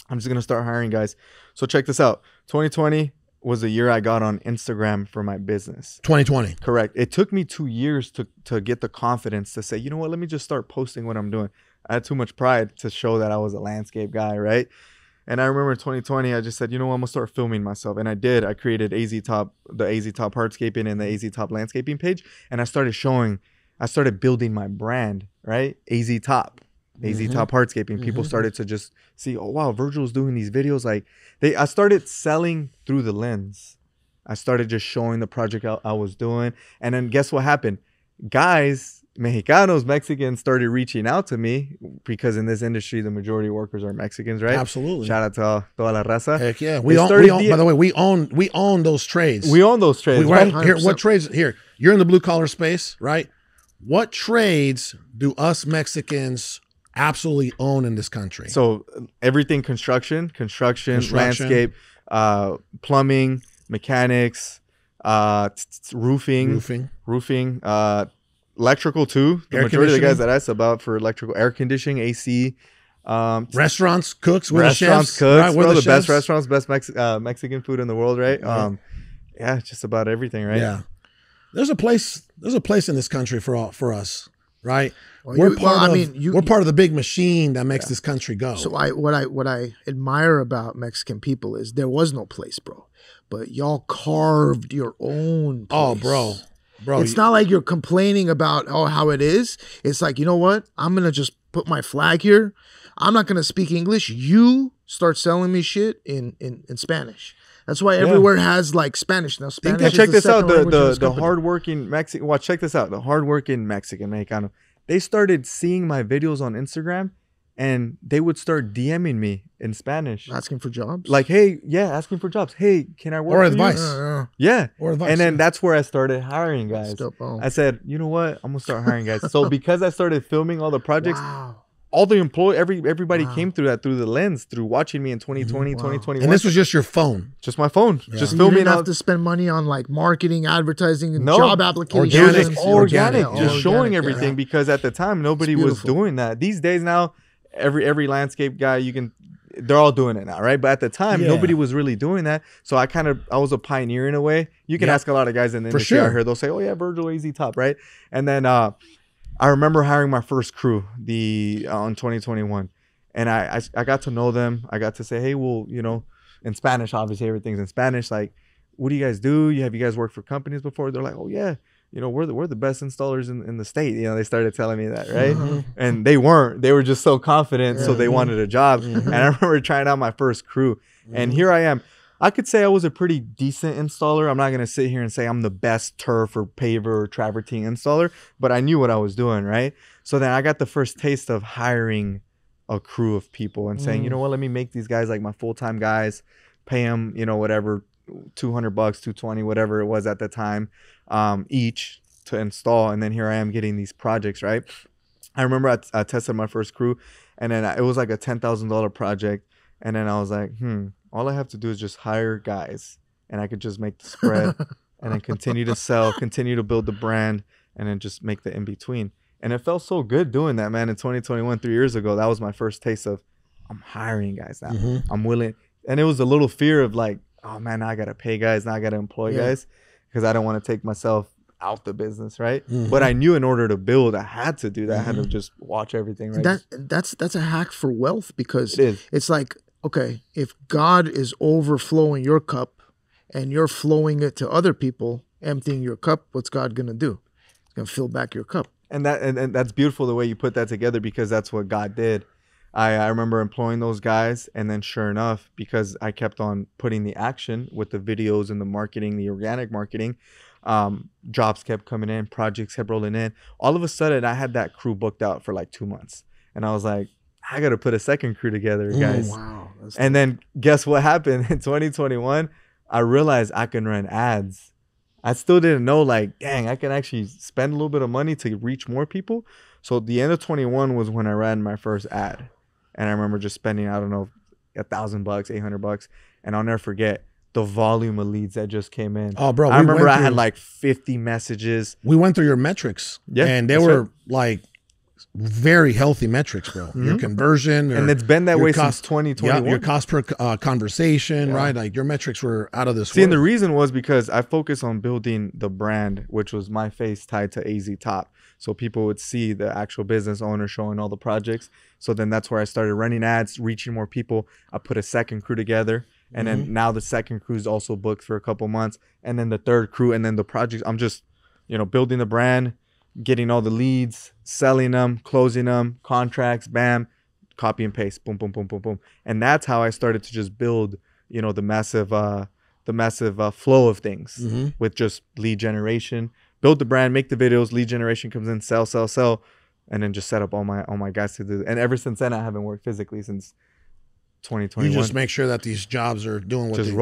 I'm just gonna start hiring guys. So check this out. 2020 was the year I got on Instagram for my business. 2020. Correct. It took me 2 years to get the confidence to say, you know what, let me just start posting what I'm doing. I had too much pride to show that I was a landscape guy, right? And I remember in 2020, I just said, you know what, I'm gonna start filming myself. And I did. I created the AZ Top Hardscaping and the AZ Top Landscaping page. And I started building my brand, right? AZ Top Hardscaping. People started to just see, oh wow, Virgil's doing these videos. Like I started selling through the lens. I started just showing the project I was doing. And then guess what happened? Guys, Mexicanos, Mexicans started reaching out to me because in this industry, the majority of workers are Mexicans, right? Absolutely. Shout out to toda la raza. Heck yeah. They started By the way, we own those trades. We own those trades. Right right? here, what trades here? You're in the blue collar space, right? What trades do us Mexicans absolutely own in this country? So everything construction, landscape, plumbing, mechanics, roofing, electrical too. The Air majority of the guys conditioning. that I sub out for electrical, air conditioning, AC, Restaurants, cooks, with restaurants, chefs, cooks, right? We're bro, the best chefs. restaurants, best Mexican food in the world, right? Yeah, just about everything, right? Yeah. there's a place in this country for us, right? Well, we're part of the big machine that makes this country go. So what I admire about Mexican people is there was no place, bro. But y'all carved your own place. Oh, bro. It's not like you're complaining about how it is. It's like, you know what? I'm gonna just put my flag here. I'm not gonna speak English. You start selling me shit in Spanish. That's why everywhere has like Spanish now. Spanish. Check this out. The hardworking Mexican. Watch. Check this out. The hardworking Mexican Mexicano. They started seeing my videos on Instagram, and they would start DMing me in Spanish, asking for jobs. Like, hey, asking for jobs. Hey, can I work? Or advice. Yeah. Or advice. And then that's where I started hiring guys. Oh. I said, you know what? I'm gonna start hiring guys. So because I started filming all the projects. Wow. All the everybody came through that, through the lens, through watching me in 2020, 2021. And this was just your phone. Just my phone. Yeah. Just You filming. didn't have to spend money on like marketing, advertising, and job applications. It was just organic, Organic, just showing yeah. everything because at the time nobody was doing that. These days now, every landscape guy they're all doing it now, right? But at the time, nobody was really doing that. So I was a pioneer in a way. You can ask a lot of guys in the industry out here. They'll say, "Oh yeah, Virgil, AZ Top," right? And then I remember hiring my first crew on 2021, and I got to know them. I got to say, hey, well, in Spanish, obviously everything's in Spanish. Like, what do you guys do? Have you guys worked for companies before? They're like, oh yeah, we're the best installers in the state. They started telling me that, right? And they weren't. They were just so confident, so they wanted a job. And I remember trying out my first crew, and here I am. I could say I was a pretty decent installer. I'm not going to sit here and say I'm the best turf or paver or travertine installer, but I knew what I was doing, right? So then I got the first taste of hiring a crew of people and saying, you know what, let me make these guys like my full-time guys, pay them, whatever, $200, $220, whatever it was at the time, each to install. And then here I am getting these projects, right? I remember I tested my first crew, and then it was like a $10,000 project. And then I was like, all I have to do is just hire guys, and I could just make the spread and then continue to sell, continue to build the brand, and then just make the in-between. And it felt so good doing that, man. In 2021, 3 years ago, that was my first taste of I'm hiring guys now. I'm willing. And it was a little fear of like, oh man, now I got to pay guys. Now I got to employ guys because I don't want to take myself out the business, right? But I knew in order to build, I had to do that. I had to just watch everything, right? That's a hack for wealth because it's like, okay, if God is overflowing your cup and you're flowing it to other people, emptying your cup, what's God going to do? He's going to fill back your cup. And that's beautiful the way you put that together because that's what God did. I remember employing those guys, and then sure enough, because I kept on putting the action with the videos and the marketing, the organic marketing, jobs kept coming in, projects kept rolling in. All of a sudden, I had that crew booked out for like 2 months. And I was like, I got to put a second crew together, guys. Wow. And then guess what happened? In 2021, I realized I can run ads. I still didn't know, like, dang, I can actually spend a little bit of money to reach more people. So the end of 21 was when I ran my first ad. And I remember just spending, I don't know, $1,000, $800. And I'll never forget the volume of leads that just came in. Oh, bro. I remember I had like 50 messages. We went through your metrics. Yeah. And they were like very healthy metrics, bro. Your conversion. And it's been that way since 2021. Yeah, your cost per conversation, right? Like your metrics were out of this world. And the reason was because I focused on building the brand, which was my face tied to AZ Top. So people would see the actual business owner showing all the projects. So then that's where I started running ads, reaching more people. I put a second crew together. And then now the second crew is also booked for a couple months. And then the third crew and then the projects. I'm just, building the brand, getting all the leads, selling them, closing them, contracts, bam, copy and paste, boom, boom, boom, boom, boom. And that's how I started to just build, the massive flow of things with just lead generation. Build the brand, make the videos, lead generation comes in, sell, and then just set up all my guys to do it. And ever since then, I haven't worked physically since 2021. You just make sure that these jobs are doing what just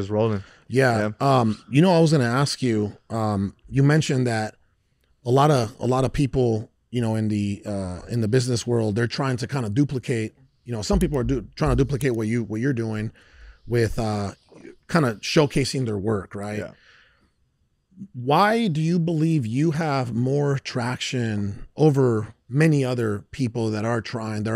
rolling. Yeah. I was going to ask you. You mentioned that a lot of people, in the business world, they're trying to kind of duplicate. Some people are trying to duplicate what you're doing with kind of showcasing their work, right? Yeah. Why do you believe you have more traction over many other people that are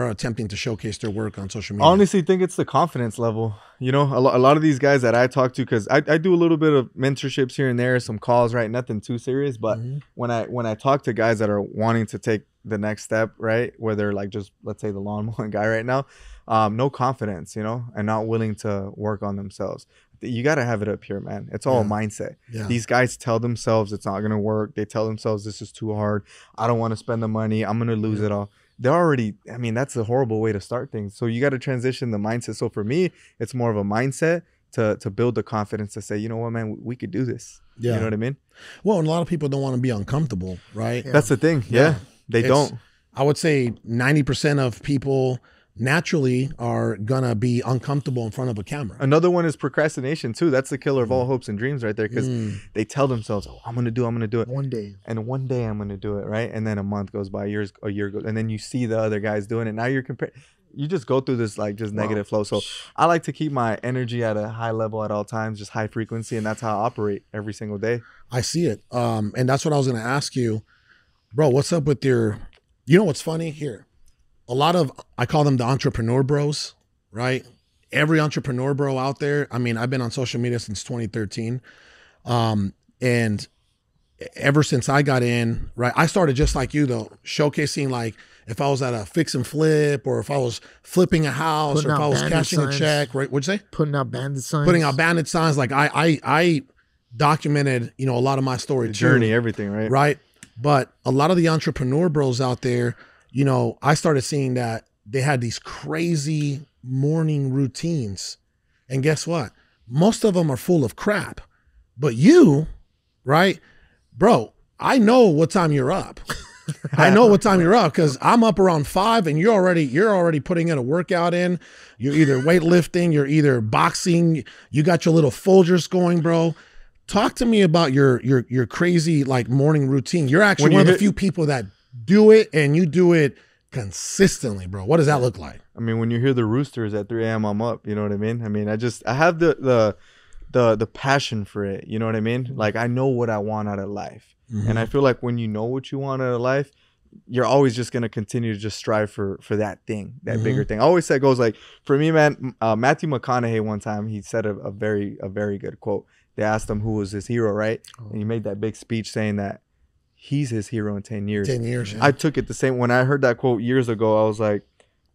attempting to showcase their work on social media? I honestly think it's the confidence level. You know, a lot of these guys that I talk to, because I do a little bit of mentorships here and there, some calls, right? Nothing too serious. But when I talk to guys that are wanting to take the next step, right, where they're like just, let's say, the lawn mowing guy right now, no confidence, you know, and not willing to work on themselves. You got to have it up here, man. It's all a mindset. Yeah. These guys tell themselves it's not going to work. They tell themselves this is too hard. I don't want to spend the money. I'm going to lose it all. They're already, I mean, that's a horrible way to start things. So you got to transition the mindset. So for me, it's more of a mindset to build the confidence to say, you know what, man, we could do this. Yeah. You know what I mean? Well, and a lot of people don't want to be uncomfortable, right? That's the thing. Yeah. They don't. I would say 90% of people naturally are gonna be uncomfortable in front of a camera. Another one is procrastination too. That's the killer of all hopes and dreams right there, because they tell themselves, oh, I'm gonna do it One day. and one day I'm gonna do it, right? And then a month goes by, a year goes, and then you see the other guys doing it. Now you're comparing. You just go through this like just negative flow. So I like to keep my energy at a high level at all times, just high frequency, and that's how I operate every single day. I see it. And that's what I was gonna ask you, bro. What's up with your? You know what's funny here? A lot of, I call them the entrepreneur bros, right? Every entrepreneur bro out there. I mean, I've been on social media since 2013. And ever since I got in, right, I started just like you though, showcasing like if I was at a fix and flip, or if I was flipping a house, Putting or if out I was bandit cashing signs. a check, right? What'd you say? Putting out bandit signs. Putting out bandit signs. Like I documented, you know, a lot of my story The too. journey, everything, right? Right. But a lot of the entrepreneur bros out there, you know, I started seeing that they had these crazy morning routines. And guess what? Most of them are full of crap. But you, right? Bro, I know what time you're up. I know what time you're up, because I'm up around 5 and you're already putting in a workout in. You're either weightlifting, you're either boxing, you got your little Folgers going, bro. Talk to me about your crazy like morning routine. You're actually one of the few people that do it, and you do it consistently, bro. What does that look like? I mean, when you hear the roosters at 3 a.m., I'm up. You know what I mean? I mean, I have the passion for it. You know what I mean? Like, I know what I want out of life. And I feel like when you know what you want out of life, you're always just going to continue to just strive for that thing, that bigger thing. I always say, it goes like, for me, man, Matthew McConaughey one time, he said a very good quote. They asked him who was his hero, right? And he made that big speech saying that he's his hero in 10 years. 10 years. Yeah. I took it the same. When I heard that quote years ago, I was like,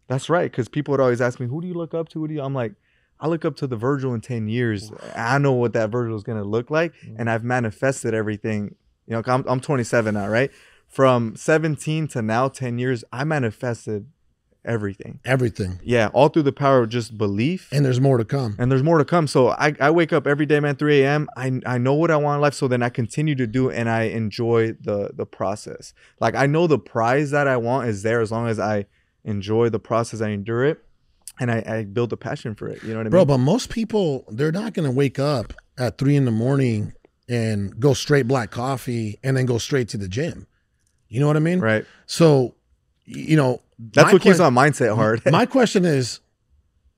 that's right. Because people would always ask me, who do you look up to? I'm like, I look up to the Virgil in 10 years. I know what that Virgil is going to look like. And I've manifested everything. You know, I'm 27 now, right? From 17 to now, 10 years, I manifested everything. Yeah, all through the power of just belief. And there's more to come. So I wake up every day, man, 3 a.m. I know what I want in life, so then I continue to do it, and I enjoy the process. Like, I know the prize that I want is there as long as I enjoy the process, I endure it, and I build a passion for it. You know what I mean? Bro, but most people, they're not going to wake up at 3 a.m. and go straight black coffee and then go straight to the gym. You know what I mean? Right. So, you know, that's what keeps my mindset hard. My question is,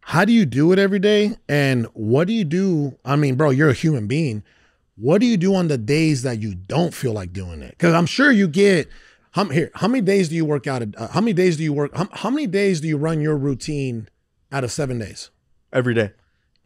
how do you do it every day? And what do you do? I mean, bro, you're a human being. What do you do on the days that you don't feel like doing it? Because I'm sure you get, how many days do you work out? How many days do you work? How many days do you run your routine out of 7 days? Every day.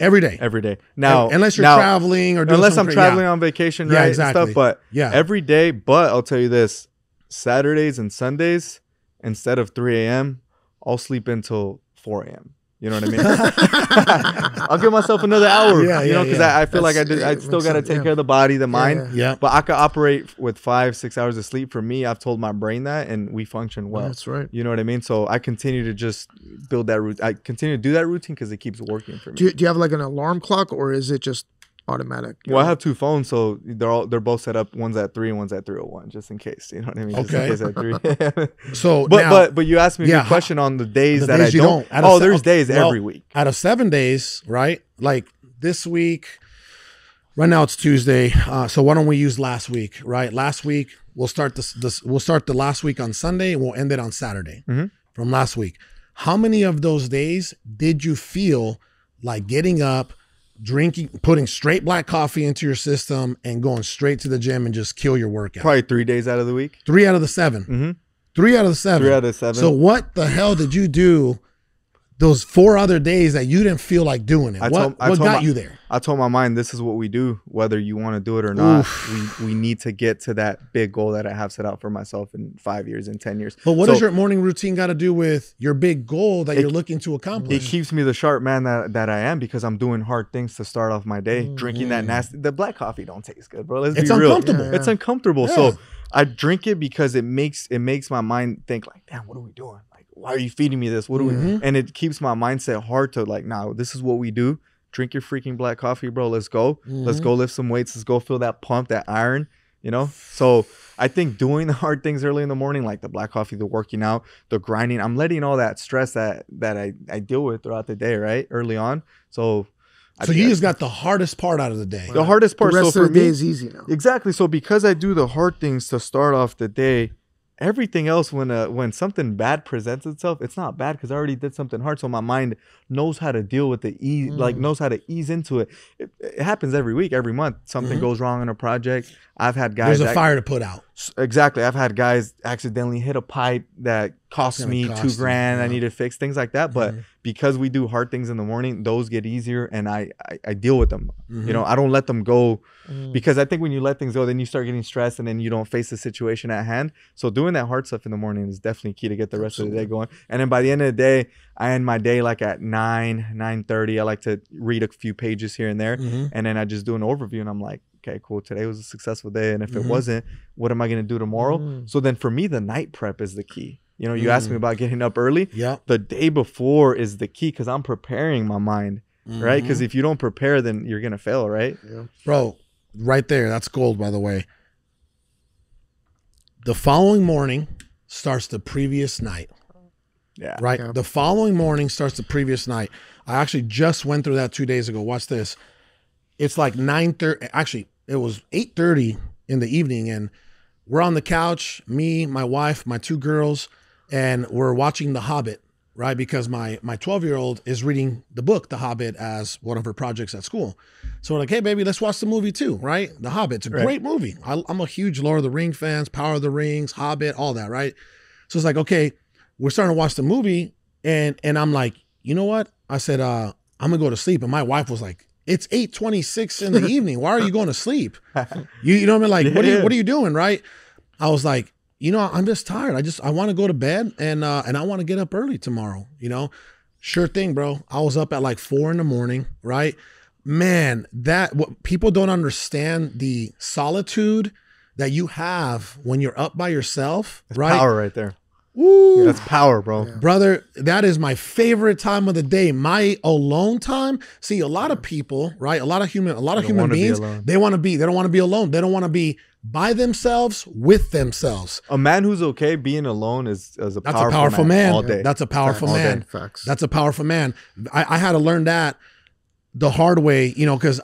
Every day. Every day. Now, unless you're traveling or doing unless I'm something traveling on vacation, right? Exactly. And stuff, but yeah, every day. But I'll tell you this: Saturdays and Sundays, instead of 3 a.m., I'll sleep until 4 a.m. You know what I mean? I'll give myself another hour. You know, because I feel like I still got to take care of the body, the mind. Yeah. But I could operate with 5-6 hours of sleep. For me, I've told my brain that, and we function well. That's right. You know what I mean? So I continue to just build that routine. I continue to do that routine because it keeps working for me. Do you have like an alarm clock, or is it just automatic? Well, I have 2 phones, so they're both set up. One's at 3 and one's at 3:01, just in case. You know what I mean? Okay. Just in case at 3. So, but you asked me a good question on the days that I don't. There's days every week. Out of 7 days, right? Like this week, right now it's Tuesday. So why don't we use last week, right? Last week we'll start we'll start the last week on Sunday and we'll end it on Saturday from last week. How many of those days did you feel like getting up, putting straight black coffee into your system and going straight to the gym and just kill your workout. Probably 3 days out of the week. 3 out of the 7. Mm-hmm. 3 out of the 7. 3 out of the 7. So what the hell did you do those 4 other days that you didn't feel like doing it? What got you there? I told my mind, this is what we do, whether you want to do it or not. We need to get to that big goal that I have set out for myself in 5 years, in 10 years. But what does your morning routine got to do with your big goal that you're looking to accomplish? It keeps me the sharp man that I am, because I'm doing hard things to start off my day. Drinking that the black coffee don't taste good, bro. Let's be real. Uncomfortable. It's uncomfortable. Yeah. So I drink it because it makes my mind think like, damn, what are we doing? Like, why are you feeding me this? What do we? And it keeps my mindset hard to like, nah, this is what we do. Drink your freaking black coffee, bro. Let's go. Let's go lift some weights. Let's go feel that pump, that iron, you know? So I think doing the hard things early in the morning, like the black coffee, the working out, the grinding, I'm letting all that stress that I deal with throughout the day, right? Early on. So you just got the hardest part out of the day. The hardest part. The rest of the day is easy now. Exactly. So because I do the hard things to start off the day, everything else, when something bad presents itself, it's not bad because I already did something hard. So my mind knows how to deal with the ease, like knows how to ease into it. It happens every week, every month. Something goes wrong in a project. I've had guys. There's a fire to put out. Exactly. I've had guys accidentally hit a pipe that cost me $2,000. I need to fix things like that. But because we do hard things in the morning, those get easier, and I deal with them. You know, I don't let them go, because I think when you let things go, then you start getting stressed, and then you don't face the situation at hand. So doing that hard stuff in the morning is definitely key to get the rest of the day going. And then by the end of the day, I end my day like at 9:30. I like to read a few pages here and there, and then I just do an overview, and I'm like, okay, cool. Today was a successful day. And if it wasn't, what am I going to do tomorrow? So then for me, the night prep is the key. You know, you asked me about getting up early. Yeah. The day before is the key, because I'm preparing my mind, right? Because if you don't prepare, then you're going to fail, right? Yeah. Bro, right there. That's gold, by the way. The following morning starts the previous night. Yeah. Right? Yeah. The following morning starts the previous night. I actually just went through that 2 days ago. Watch this. It's like 9:30. Actually, it was 8:30 in the evening, and we're on the couch, me, my wife, my 2 girls, and we're watching The Hobbit, right? Because my 12-year-old is reading the book The Hobbit as one of her projects at school. So we're like, hey, baby, let's watch the movie too, right? The Hobbit. It's a great movie. I'm a huge Lord of the Rings fans, Power of the Rings, Hobbit, all that, right? So it's like, okay, we're starting to watch the movie, and I'm like, you know what? I said, I'm going to go to sleep. And my wife was like, it's 8:26 in the evening. Why are you going to sleep? You know what I mean? Like, what are you doing, right? I was like, you know, I'm just tired. I want to go to bed, and I want to get up early tomorrow, you know? Sure thing, bro. I was up at like 4 in the morning, right? Man, what people don't understand, the solitude that you have when you're up by yourself, That's right? power right there. Woo. That's power, bro. Yeah. Brother, that is my favorite time of the day. My alone time. See, a lot of people, right? A lot of human beings, they don't want to be alone. They don't want to be by themselves with themselves. A man who's okay being alone is a That's a powerful man. all day. That's a powerful man. Facts. That's a powerful man. I had to learn that the hard way, you know, because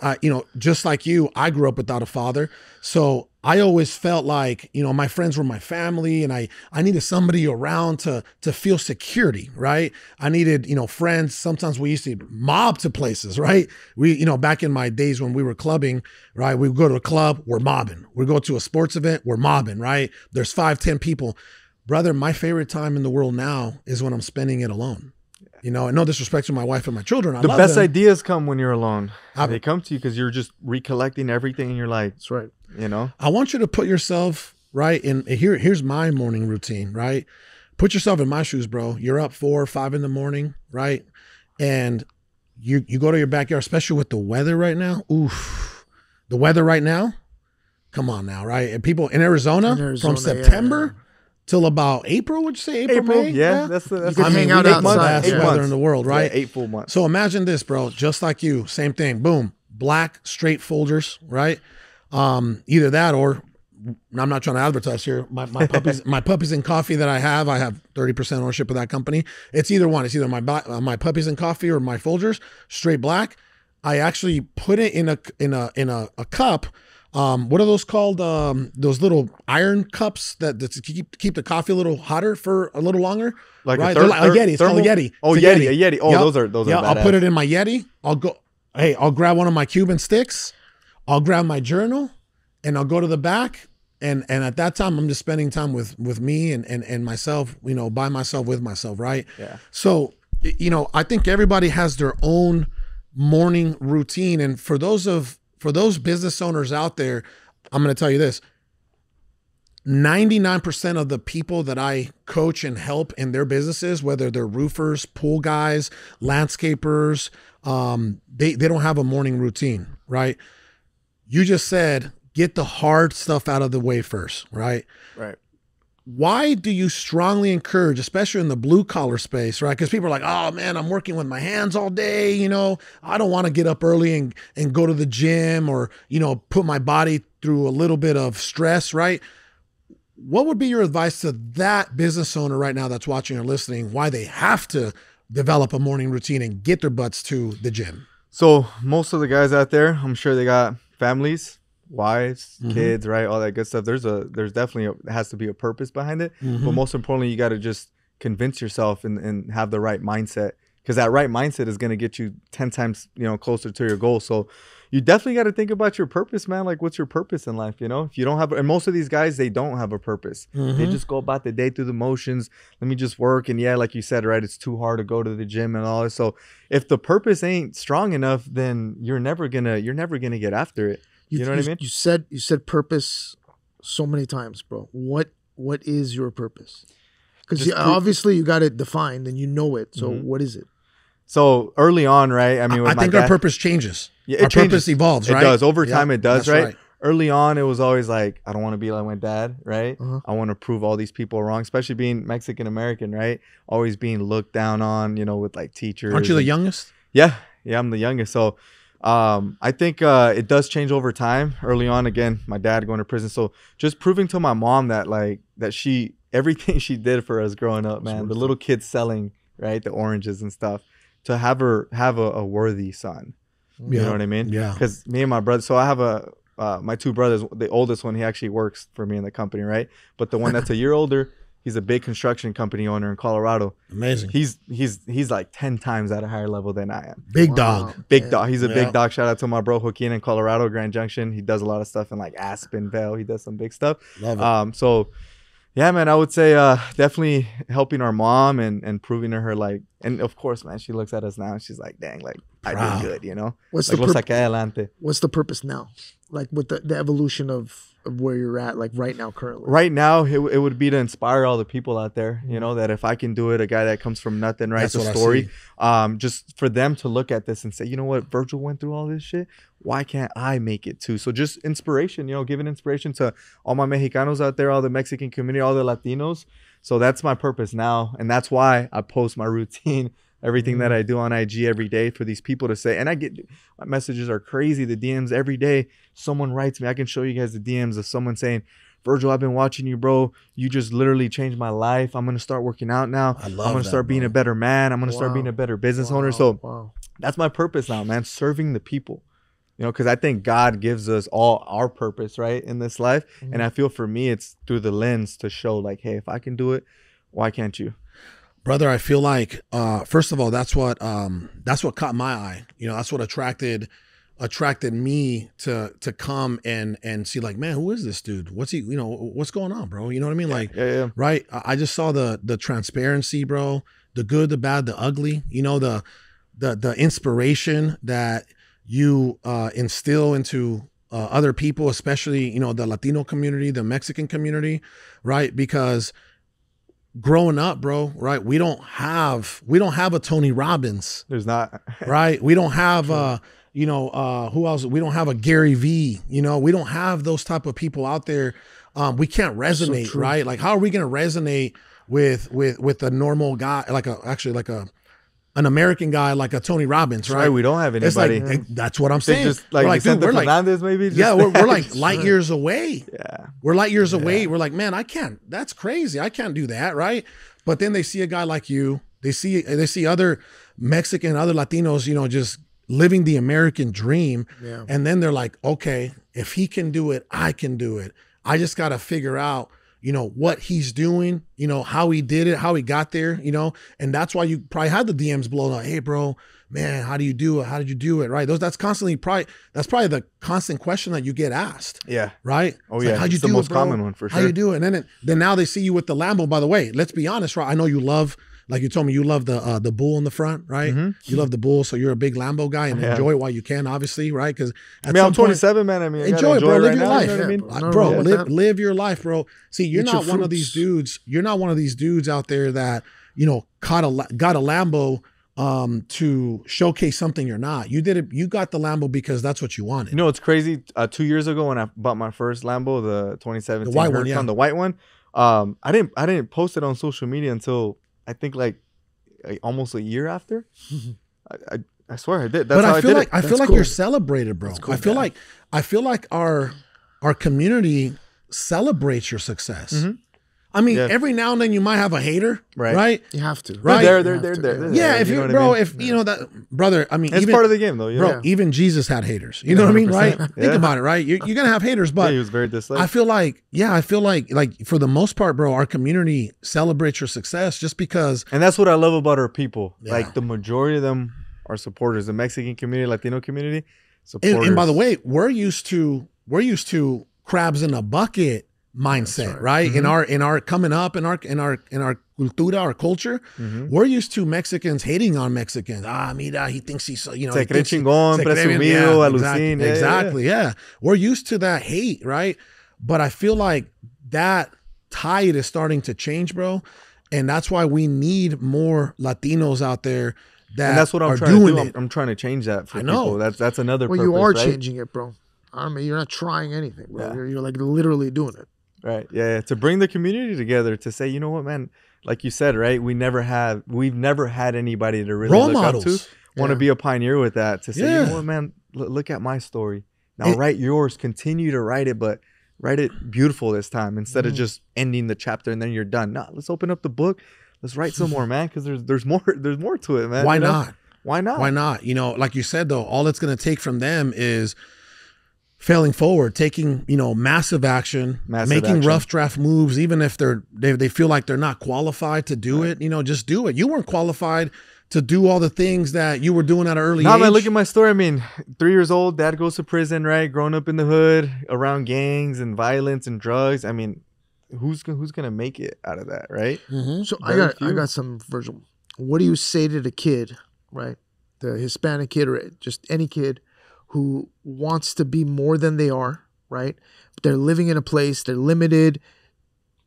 just like you, I grew up without a father. So I always felt like, you know, my friends were my family, and I needed somebody around to feel security, right? I needed, you know, friends. Sometimes we used to mob to places, right? We, you know, back in my days when we were clubbing, right? We would go to a club, we're mobbing. We go to a sports event, we're mobbing, right? There's 5-10 people. Brother, my favorite time in the world now is when I'm spending it alone. You know, and no disrespect to my wife and my children. I the love best them. ideas come when you're alone. They come to you because you're just recollecting everything, and you're like, That's right. you know. I want you to put yourself right in here's my morning routine, right? Put yourself in my shoes, bro. You're up 4 or 5 in the morning, right? And you go to your backyard, especially with the weather right now. Oof. The weather right now. Come on now, right? And people in Arizona from September till about April, would you say? April, May? Yeah, that's can I mean, hang we out make outside. months, Best 8 weather months. in the world, right? Yeah, 8 full months. So imagine this, bro, just like you, same thing. Boom, black straight folders, right? Either that or, I'm not trying to advertise here. My puppies, my Puppies and Coffee that I have 30% ownership of that company. It's either one. It's either my Puppies and Coffee or my Folgers, straight black. I actually put it in a cup. What are those called? Those little iron cups that keep the coffee a little hotter for a little longer. Like right? a Yeti. It's called a Yeti. Oh, It's Yeti. A Yeti. Oh, Yep. those are Yeah, badass. I'll put it in my Yeti. I'll go. Hey, I'll grab one of my Cuban sticks, I'll grab my journal, and I'll go to the back. And at that time, I'm just spending time with me and myself, you know, by myself, with myself, right? Yeah. So, you know, I think everybody has their own morning routine. And for those business owners out there, I'm going to tell you this. 99% of the people that I coach and help in their businesses, whether they're roofers, pool guys, landscapers, they don't have a morning routine, right? You just said, get the hard stuff out of the way first, right? Right. Why do you strongly encourage, especially in the blue collar space, right? Because people are like, oh man, I'm working with my hands all day. You know, I don't want to get up early and go to the gym or, you know, put my body through a little bit of stress, right? What would be your advice to that business owner right now that's watching or listening, why they have to develop a morning routine and get their butts to the gym? So most of the guys out there, I'm sure they got families, wives, kids, right? All that good stuff. There's definitely has to be a purpose behind it. But most importantly, you got to just convince yourself and have the right mindset, because that right mindset is going to get you 10 times, you know, closer to your goal. So you definitely got to think about your purpose, man. Like, what's your purpose in life? You know, if you don't have, and most of these guys, they don't have a purpose. They just go about the day through the motions. Let me just work. And yeah, like you said, right, it's too hard to go to the gym and all this. So if the purpose ain't strong enough, then you're never gonna get after it. You know what I mean? You said purpose so many times, bro. What is your purpose? Because obviously you got it defined and you know it. So what is it? So early on, right? I mean, I think our purpose changes. Yeah, our purpose evolves, right? It does. Over time, it does, that's right? Early on, it was always like, I don't want to be like my dad, right? I want to prove all these people wrong, especially being Mexican American, right? Always being looked down on, you know, with like teachers. Aren't you the youngest? Yeah, I'm the youngest. So I think it does change over time. Early on, again, my dad going to prison. So just proving to my mom that everything she did for us growing up, man, the little kids selling, right, the oranges and stuff, to have her have a worthy son. You know what I mean? Yeah. Because me and my brother, so I have my two brothers, the oldest one, he actually works for me in the company, right? But the one that's a year older, he's a big construction company owner in Colorado. Amazing. He's like 10 times at a higher level than I am. Big dog. Big dog. He's a big dog. Shout out to my bro Joaquin in Colorado, Grand Junction. He does a lot of stuff in like Aspen, Vale. He does some big stuff. Love it. So yeah, man, I would say definitely helping our mom and proving to her, like, and of course, man, she looks at us now and she's like, dang, like, I did good, you know? What's like, the purpose now? Like with the evolution of where you're at, like right now, currently? Right now, it would be to inspire all the people out there, you know, that if I can do it, a guy that comes from nothing, right? The story, just for them to look at this and say, you know what, Virgil went through all this shit. Why can't I make it too? So just inspiration, you know, giving inspiration to all my Mexicanos out there, all the Mexican community, all the Latinos. So that's my purpose now. And that's why I post my routine, everything that I do on IG every day, for these people to say, and I get, my messages are crazy. The DMs every day, someone writes me. I can show you guys the DMs of someone saying, Virgil, I've been watching you, bro. You just literally changed my life. I'm going to start working out now. I'm going to start being a better man. I'm going to start being a better business owner. So that's my purpose now, man. Serving the people. You know, because I think God gives us all our purpose, right, in this life. And I feel for me, it's through the lens to show like, hey, if I can do it, why can't you? Brother, I feel like, first of all, that's what caught my eye. You know, that's what attracted me to come and see, like, man, who is this dude? What's he, you know, what's going on, bro? You know what I mean? Like, right. I just saw the transparency, bro, the good, the bad, the ugly, you know, the inspiration that you instill into other people, especially, you know, the Latino community, the Mexican community, right? Because growing up, bro, right, we don't have a Tony Robbins. There's not. Right? We don't have you know, who else? We don't have a Gary V, you know, we don't have those type of people out there. We can't resonate, right? Like, how are we going to resonate with a normal guy, like an American guy like a Tony Robbins, right? We don't have anybody. It's like, that's what I'm saying. Just like, dude, we're Fernandez, maybe. We're like light years away. Yeah, we're light years away. We're like, man, I can't. That's crazy. I can't do that, right? But then they see a guy like you. They see other Mexican, other Latinos, you know, just living the American dream. Yeah. And then they're like, okay, if he can do it, I can do it. I just got to figure out, you know, what he's doing, you know, how he did it, how he got there, you know, and that's why you probably had the DMs blown up. Hey, bro, man, how do you do it? How did you do it? Right? That's probably the constant question that you get asked. Yeah. Right? Oh, It's yeah. Like, how'd you It's do the most it, bro? common one for sure. How you do it? And then now they see you with the Lambo. By the way, let's be honest, right? I know you love, like you told me, you love the bull in the front, right? You love the bull, so you're a big Lambo guy and enjoy it while you can, obviously, right? Because I mean, I'm 27, man. I mean, I gotta enjoy it, bro. Live right your now, life, you know what I mean? bro. Yeah. Live your life, bro. See, you're Eat not your one of these fruits. dudes. You're not one of these dudes out there that, you know, got a Lambo to showcase something you're not. You did it. You got the Lambo because that's what you wanted. You know, it's crazy. 2 years ago when I bought my first Lambo, the 2017 The white one, Huracan, yeah. the white one. I didn't post it on social media until I think like almost a year after. I swear I did. That's but how I feel did like it. I feel like cool. you're celebrated, bro. cool, I feel like our community celebrates your success. I mean, Yeah. every now and then you might have a hater, Right. right? You have to. Right. They're You have there. to, They're Yeah, there, if you you, know what I bro, mean? if you know that, brother. I mean, It's even, part of the game, though. You bro, know? even Jesus had haters. You know what I mean, right? 100%. Think Yeah. about it, right? You're gonna have haters, Yeah, but he was very disliked. I feel like for the most part, bro, our community celebrates your success just because. And that's what I love about our people. Yeah. Like the majority of them are supporters. The Mexican community, Latino community, supporters. And by the way, we're used to crabs in a bucket mindset, right? In our coming up in our cultura, our culture, we're used to Mexicans hating on Mexicans. Mira, he thinks he's so, you know, Se he cree thinks chingón, se cree bien. presumido, exactly, alucín. Yeah, exactly, yeah. We're used to that hate, right? But I feel like that tide is starting to change, bro. And that's why we need more Latinos out there that And that's what I'm are trying to doing do. it. I'm trying to change that for I know. people. That's another Well, purpose, you are right? changing it, bro. I mean, you're not trying anything, bro. Yeah. You're like literally doing it. Right. Yeah. To bring the community together, to say, you know what, man, like you said, right? We've never had anybody to really Role look models. up to. Want to Yeah. be a pioneer with that. To say, you Yeah. know what, man, look at my story. Now And- write yours. Continue to write it, but write it beautiful this time instead of just ending the chapter and then you're done. No, let's open up the book. Let's write some more, man, because there's more to it, man. Why you know? not? Why not? Why not? You know, like you said, though, all it's going to take from them is failing forward, taking, you know, massive action, making action. rough draft moves, even if they feel like they're not qualified to do it, you know, just do it. You weren't qualified to do all the things that you were doing at an early age. Man, look at my story. I mean, 3 years old, dad goes to prison, right? Growing up in the hood, around gangs and violence and drugs. I mean, who's gonna make it out of that, right? So Very I few. got some, Virgil. What do you say to the kid, right? The Hispanic kid or just any kid who wants to be more than they are, right? But they're living in a place, they're limited.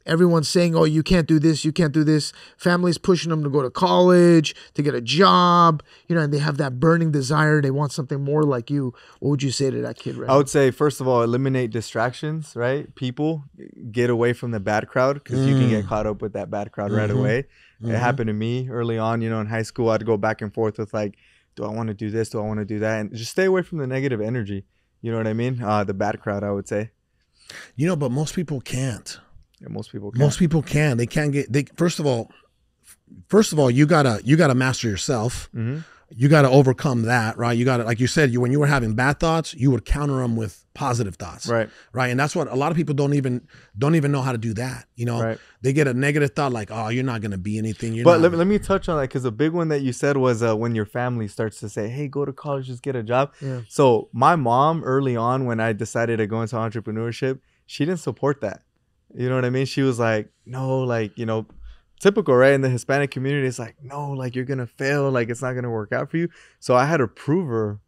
Everyone's saying, oh, you can't do this, you can't do this. Families pushing them to go to college, to get a job, you know, and they have that burning desire. They want something more like you. What would you say to that kid right I would say, first of all, eliminate distractions, right? People, get away from the bad crowd because you can get caught up with that bad crowd right away. It happened to me early on, you know, in high school. I'd go back and forth with like, do I want to do this? Do I want to do that? And just stay away from the negative energy. You know what I mean? The bad crowd, I would say. You know, but most people can't. Yeah, most people can. Most people can. They can't get. First of all, you gotta master yourself. You gotta overcome that, right? You gotta, like you said, when you were having bad thoughts, you would counter them with positive thoughts, Right. Right, and that's what a lot of people don't even know how to do that. You know, Right. they get a negative thought like, oh, you're not gonna be anything. You're But not. let me touch on that because a big one that you said was when your family starts to say, hey, go to college, just get a job. Yeah. So my mom early on, when I decided to go into entrepreneurship, she didn't support that. You know what I mean? She was like, no, like, you know, typical, right? In the Hispanic community, it's like, no, like you're going to fail. Like it's not going to work out for you. So I had to prove her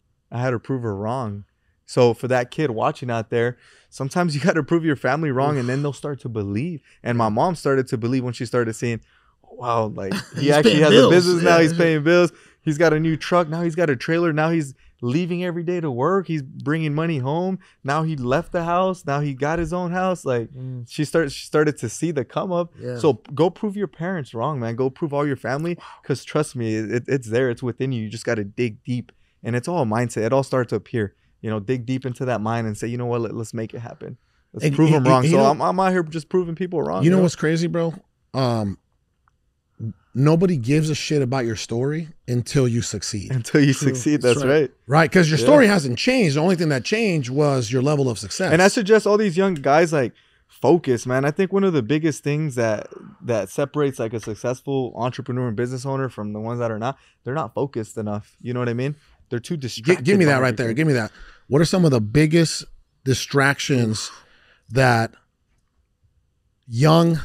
wrong. So for that kid watching out there, sometimes you got to prove your family wrong and then they'll start to believe. And my mom started to believe when she started seeing, wow, like he actually paying has bills. a business now. Yeah. He's paying bills. He's got a new truck. Now he's got a trailer. Now he's leaving every day to work. He's bringing money home. Now he left the house. Now he got his own house. Like she started to see the come up. Yeah. So go prove your parents wrong, man. Go prove all your family. Because trust me, it's there. It's within you. You just got to dig deep. And it's all a mindset. It all starts up here. You know, dig deep into that mind and say, you know what, let's make it happen. Let's And prove them wrong. you So know- I'm out here just proving people wrong. you know what's crazy, bro? Nobody gives a shit about your story until you succeed. Until you succeed. That's That's right. right. Right, because your story hasn't changed. The only thing that changed was your level of success. And I suggest all these young guys, like, focus, man. I think one of the biggest things that separates like a successful entrepreneur and business owner from the ones that are not, they're not focused enough. You know what I mean? They're too distracted. Give me that right there. Give me that. What are some of the biggest distractions that young,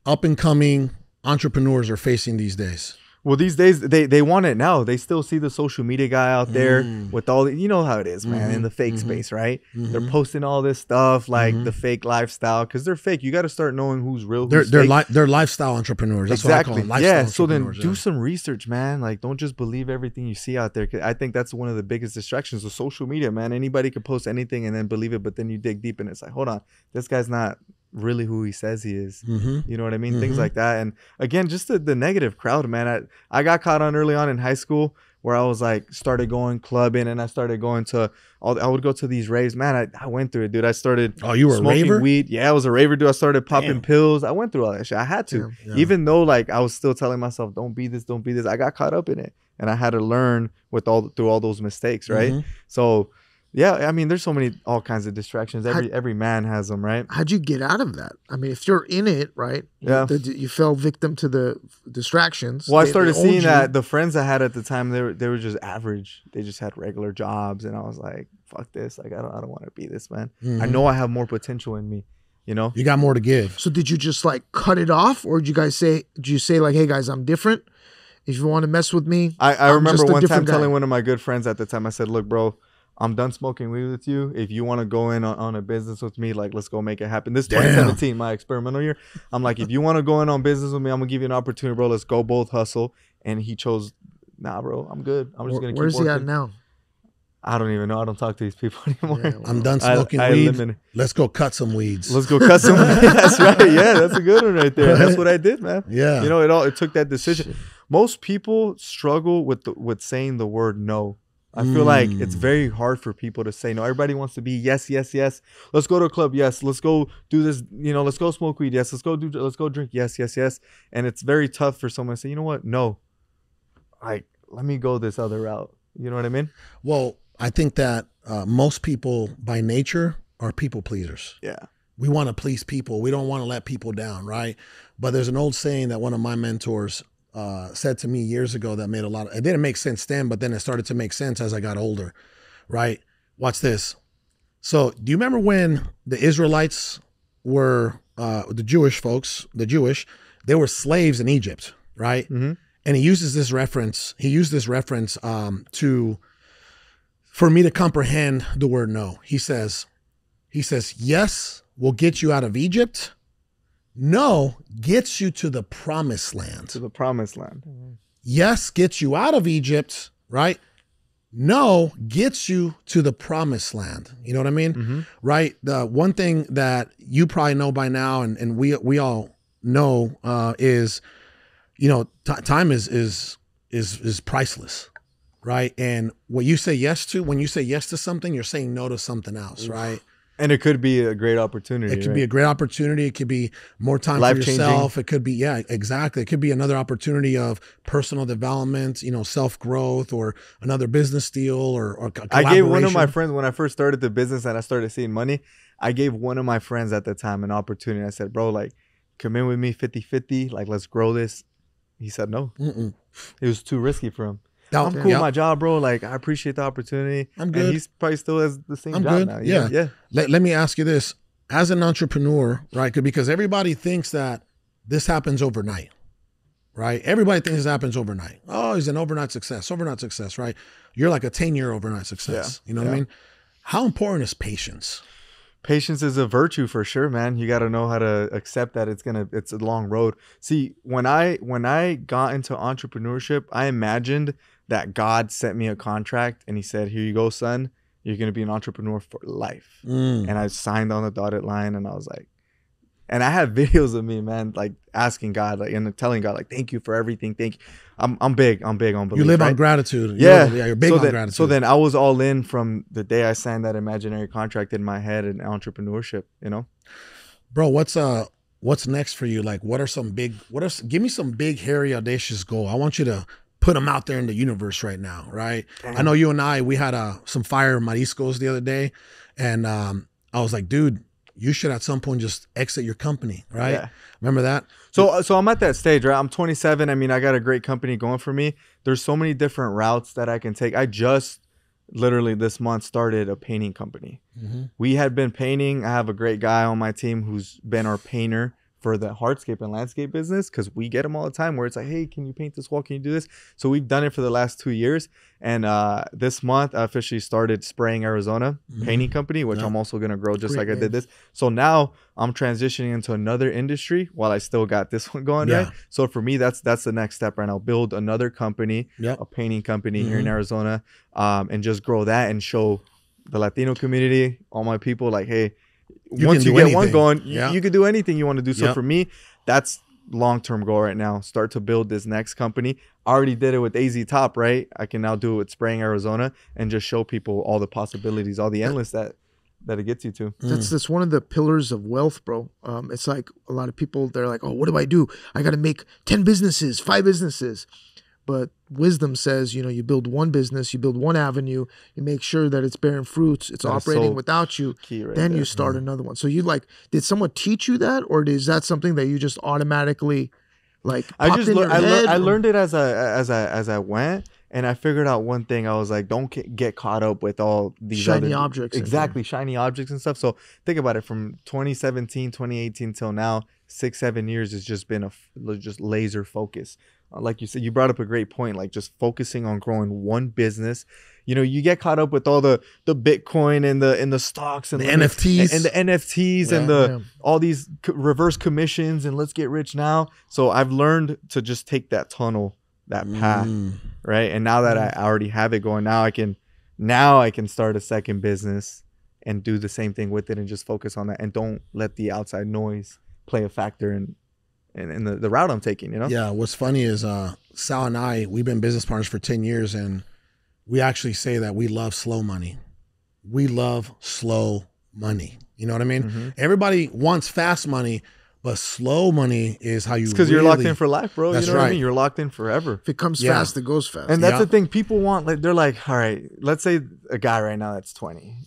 up and coming entrepreneurs are facing these days? Well, these days they want it now. They still see the social media guy out there with all the, you know how it is, man, in the fake space, right? They're posting all this stuff like the fake lifestyle because they're fake. You got to start knowing who's real. Who's they're lifestyle entrepreneurs. That's exactly. what I call them. Lifestyle so then do some research, man. Like, don't just believe everything you see out there. 'Cause I think that's one of the biggest distractions of social media, man. Anybody could post anything and then believe it, but then you dig deep and it's like, hold on, this guy's not really who he says he is. You know what I mean? Things like that. And again, just the negative crowd, man. I got caught on early on in high school where I was like, started going clubbing and I started going to I would go to these raves. Man, I went through it, dude. I started you were smoking a raver? weed. Yeah, I was a raver, dude. I started popping pills. I went through all that shit. I had to. Even though like I was still telling myself, don't be this, don't be this. I got caught up in it. And I had to learn through all those mistakes, right? So yeah, I mean, there's all kinds of distractions. Every man has them, right? How'd you get out of that? I mean, if you're in it, right? Yeah. You fell victim to the distractions. Well, I started seeing that the friends I had at the time, they were just average. They just had regular jobs, and I was like, fuck this. Like, I don't want to be this, man. I know I have more potential in me. You know, you got more to give. So did you just like cut it off, or did you say like, hey guys, I'm different. If you want to mess with me, I remember one time telling one of my good friends at the time, I said, look, bro, I'm done smoking weed with you. If you want to go in on a business with me, like, let's go make it happen. This is 2017, my experimental year. I'm like, if you want to go in on business with me, I'm going to give you an opportunity, bro. Let's go both hustle. And he chose, nah, bro, I'm good. I'm just going to keep working. Where's he at now? I don't even know. I don't talk to these people anymore. Yeah, I'm done smoking weed. Let's go cut some weeds. Let's go cut some weeds. That's right. Yeah, that's a good one right there. Right? That's what I did, man. Yeah. You know, it took that decision. Most people struggle with saying the word no. I feel like it's very hard for people to say no. Everybody wants to be yes, yes, yes. Let's go to a club. Yes. Let's go do this. You know, let's go smoke weed. Yes. Let's go drink. Yes, yes, yes. And it's very tough for someone to say, you know what? No. Like, let me go this other route. You know what I mean? Well, I think that most people by nature are people pleasers. Yeah. We want to please people. We don't want to let people down, right? But there's an old saying that one of my mentors said to me years ago that made it didn't make sense then, but then it started to make sense as I got older, right? Watch this. So do you remember when the Israelites were, the Jewish folks, they were slaves in Egypt, right? And he used this reference for me to comprehend the word no. He says, yes, will get you out of Egypt. No gets you to the promised land. To the promised land. Yes gets you out of Egypt, right? No gets you to the promised land. You know what I mean? Right? The one thing that you probably know by now, and we all know, is, you know, time is priceless, right? And what you say yes to, when you say yes to something, you're saying no to something else, right? And it could be a great opportunity. It could be a great opportunity. It could be more time for yourself. It could be, yeah, exactly. It could be another opportunity of personal development, you know, self-growth, or another business deal, or collaboration. I gave one of my friends, when I first started the business and I started seeing money, I gave one of my friends at the time an opportunity. I said, bro, like, come in with me 50-50. Like, let's grow this. He said no. It was too risky for him. I'm cool with my job, bro. Like, I appreciate the opportunity. I'm good. And he's probably still has the same job now. Yeah. Let me ask you this. As an entrepreneur, right? Because everybody thinks that this happens overnight, right? Everybody thinks it happens overnight. Oh, he's an overnight success, right? You're like a 10-year overnight success. You know what I mean? How important is patience? Patience is a virtue for sure, man. You got to know how to accept that it's a long road. See, when I got into entrepreneurship, I imagined that God sent me a contract and he said, here you go, son. You're going to be an entrepreneur for life. And I signed on the dotted line, and I was like, and I have videos of me, man, like asking God, like, and telling God, like, thank you for everything. Thank you. I'm big on belief. You live on gratitude. Yeah. You're big on gratitude. So then I was all in from the day I signed that imaginary contract in my head in entrepreneurship, you know? Bro, what's next for you? Like, give me some big, hairy, audacious goal. I want you to put them out there in the universe right now, right? Damn. I know you and we had some fire mariscos the other day, and I was like, dude, you should at some point just exit your company, right? Yeah. Remember that? So I'm at that stage, right? I'm 27. I mean, I got a great company going for me. There's so many different routes that I can take. I just literally this month started a painting company. We had been painting. I have a great guy on my team who's been our painter for the hardscape and landscape business, because we get them all the time where it's like, hey, can you paint this wall? Can you do this? So we've done it for the last 2 years. And this month I officially started Spraying Arizona painting company, which I'm also going to grow just like I did this. So now I'm transitioning into another industry while I still got this one going, right? So for me, that's the next step right now. Build another company, a painting company here in Arizona, and just grow that and show the Latino community, all my people, like, hey, once you get one going, you can do anything you want to do. So for me, that's long-term goal right now. Start to build this next company. I already did it with AZ Top, right? I can now do it with Spraying Arizona and just show people all the possibilities, all the endless that it gets you to. That's one of the pillars of wealth, bro. It's like a lot of people, they're like, oh, what do? I got to make 10 businesses, 5 businesses. But wisdom says, you build one business, you build one avenue, you make sure that it's bearing fruits, it's operating without you, then you start another one. So did someone teach you that, or is that something that you just automatically I learned it as I went, and I figured out one thing. I was like, don't get caught up with all these shiny objects. Exactly, shiny objects and stuff. So think about it, from 2017, 2018 till now, 6-7 years has just been just laser focus. Like you said, you brought up a great point, like just focusing on growing one business. You get caught up with all the Bitcoin and the stocks and the NFTs and all these reverse commissions and let's get rich now. So I've learned to just take that tunnel, that path, right? And now that I already have it going, now I can start a second business and do the same thing with it and just focus on that and don't let the outside noise play a factor in the route I'm taking, Yeah, what's funny is Sal and I, we've been business partners for 10 years, and we actually say that we love slow money. We love slow money. You know what I mean? Everybody wants fast money, but slow money is how you because you're locked in for life, bro. That's you know what right. I mean? You're locked in forever. If it comes fast, it goes fast. And that's the thing people want. Like, they're like, all right, let's say a guy right now that's 20,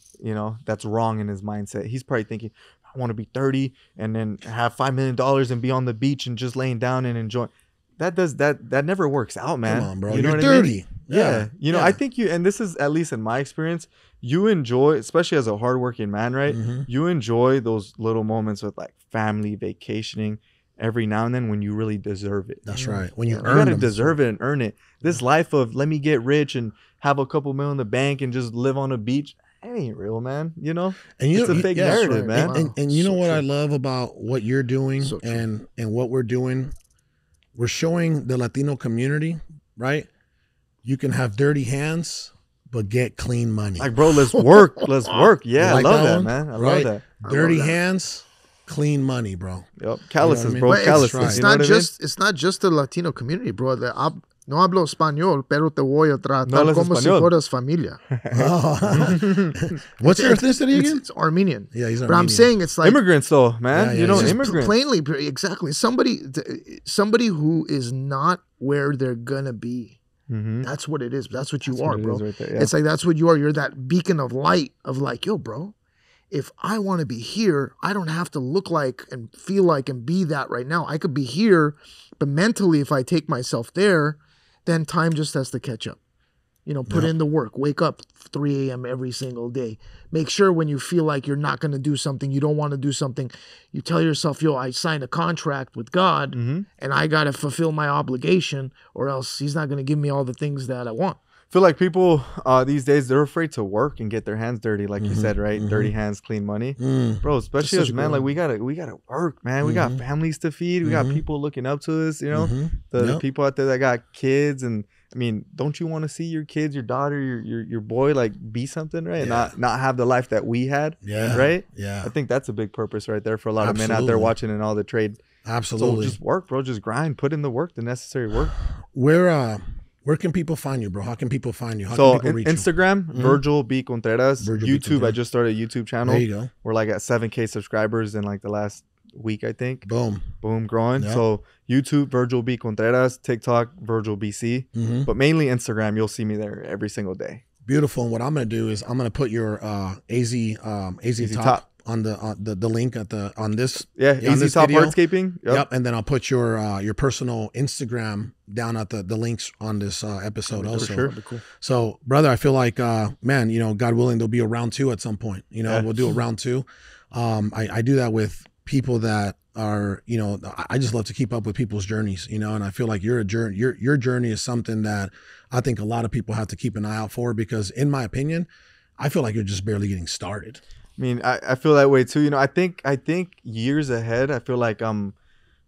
that's wrong in his mindset. He's probably thinking, I want to be 30 and then have $5 million and be on the beach and just laying down and enjoy. That never works out, man. Come on, bro. You know You're what 30. I mean? I think and this is at least in my experience, you enjoy, especially as a hardworking man, right? You enjoy those little moments with like family, vacationing every now and then when you really deserve it. That's right. When you gotta deserve it and earn it. This life of let me get rich and have a couple million in the bank and just live on a beach, it ain't real, man. And it's a fake narrative, man. And you know what I love about what you're doing and what we're doing? We're showing the Latino community, right? You can have dirty hands, but get clean money. Like, bro, let's work. Let's work. Yeah, I love that, man. I right? love that. Dirty hands, clean money, bro. Yep. Calluses, You know bro. what I mean? Calluses. It's not just the Latino community, bro. No hablo español, pero te voy a tratar No hablas como si español. fueras familia. What's your ethnicity again? It's Armenian. Yeah, he's Armenian. But I'm saying it's like Immigrants, though, man. Yeah, yeah, yeah. Immigrants. plainly, exactly. Somebody who is not where they're gonna be. That's what it is. That's what you are, bro. Right there, yeah. It's like that's what you are. You're that beacon of light of like, yo, bro. If I want to be here, I don't have to look like and feel like and be that right now. I could be here, but mentally, if I take myself there, then time just has to catch up. Put in the work. Wake up 3 a.m. every single day. Make sure when you feel like you're not going to do something, you don't want to do something, you tell yourself, yo, I signed a contract with God and I got to fulfill my obligation or else he's not going to give me all the things that I want. I feel like people these days, they're afraid to work and get their hands dirty, like you said, right? Dirty hands, clean money. Bro, especially as men, like we gotta work, man. We got families to feed. We got people looking up to us, the people out there that got kids. And I mean, don't you want to see your kids, your daughter, your boy, like be something, right? And not have the life that we had, right? Yeah. I think that's a big purpose right there for a lot of men out there watching in all the trade. Absolutely. So just work, bro. Just grind. Put in the work, the necessary work. Where can people find you, bro? How can people find you? How So can people reach Instagram, Virgil B. Contreras. Virgil B. YouTube, Contreras. I just started a YouTube channel. There you go. We're like at 7K subscribers in like the last week, I think. Boom. Growing. Yep. So YouTube, Virgil B. Contreras. TikTok, Virgil BC. But mainly Instagram. You'll see me there every single day. Beautiful. And what I'm going to do is I'm going to put your AZ Top on the link on this. Yeah, on AZ this Top video. Hardscaping. Yep. And then I'll put your personal Instagram down at the links on this episode also. sure. That'd be cool. So, brother, I feel like, man, you know, God willing, there'll be a round 2 at some point. You know, Yeah. we'll do a round 2. I do that with people that are, you know, I just love to keep up with people's journeys, you know, and I feel like your journey is something that I think a lot of people have to keep an eye out for, because in my opinion, I feel like you're just barely getting started. I mean, I feel that way too. You know, I think years ahead, I feel like I'm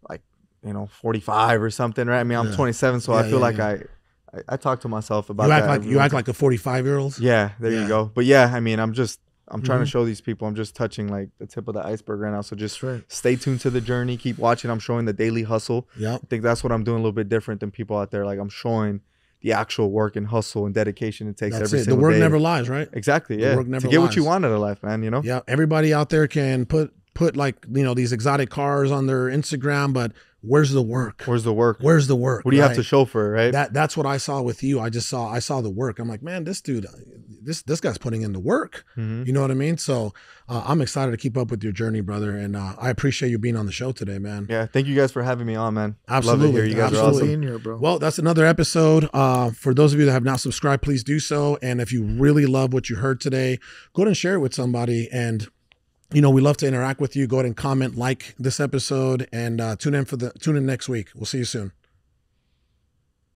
like, you know, 45 or something, right? I mean, I'm 27, so I feel like I talk to myself about that. You act like a 45-year-old. Yeah, there you go. But yeah, I mean, I'm trying to show these people. I'm just touching like the tip of the iceberg right now. So just stay tuned to the journey. Keep watching. I'm showing the daily hustle. Yeah, I think that's what I'm doing a little bit different than people out there. Like I'm showing the actual work and hustle and dedication it takes every single day. The work never lies, right? Exactly. Yeah. The work never to get what lies. you want out of life, man. You know. Yeah. Everybody out there can put like, you know, these exotic cars on their Instagram, but where's the work? Where's the work? Where's the work? What do you have to show for it, right? That's what I saw with you. I saw the work. I'm like, man, this dude, this guy's putting in the work. Mm-hmm. You know what I mean? So I'm excited to keep up with your journey, brother. And I appreciate you being on the show today, man. Yeah. Thank you guys for having me on, man. Absolutely. Love it here. You guys are Absolutely. awesome. Being here, bro. Well, that's another episode. For those of you that have not subscribed, please do so. And if you really love what you heard today, go ahead and share it with somebody. And you know, we love to interact with you. Go ahead and comment, like this episode, and tune in next week. We'll see you soon.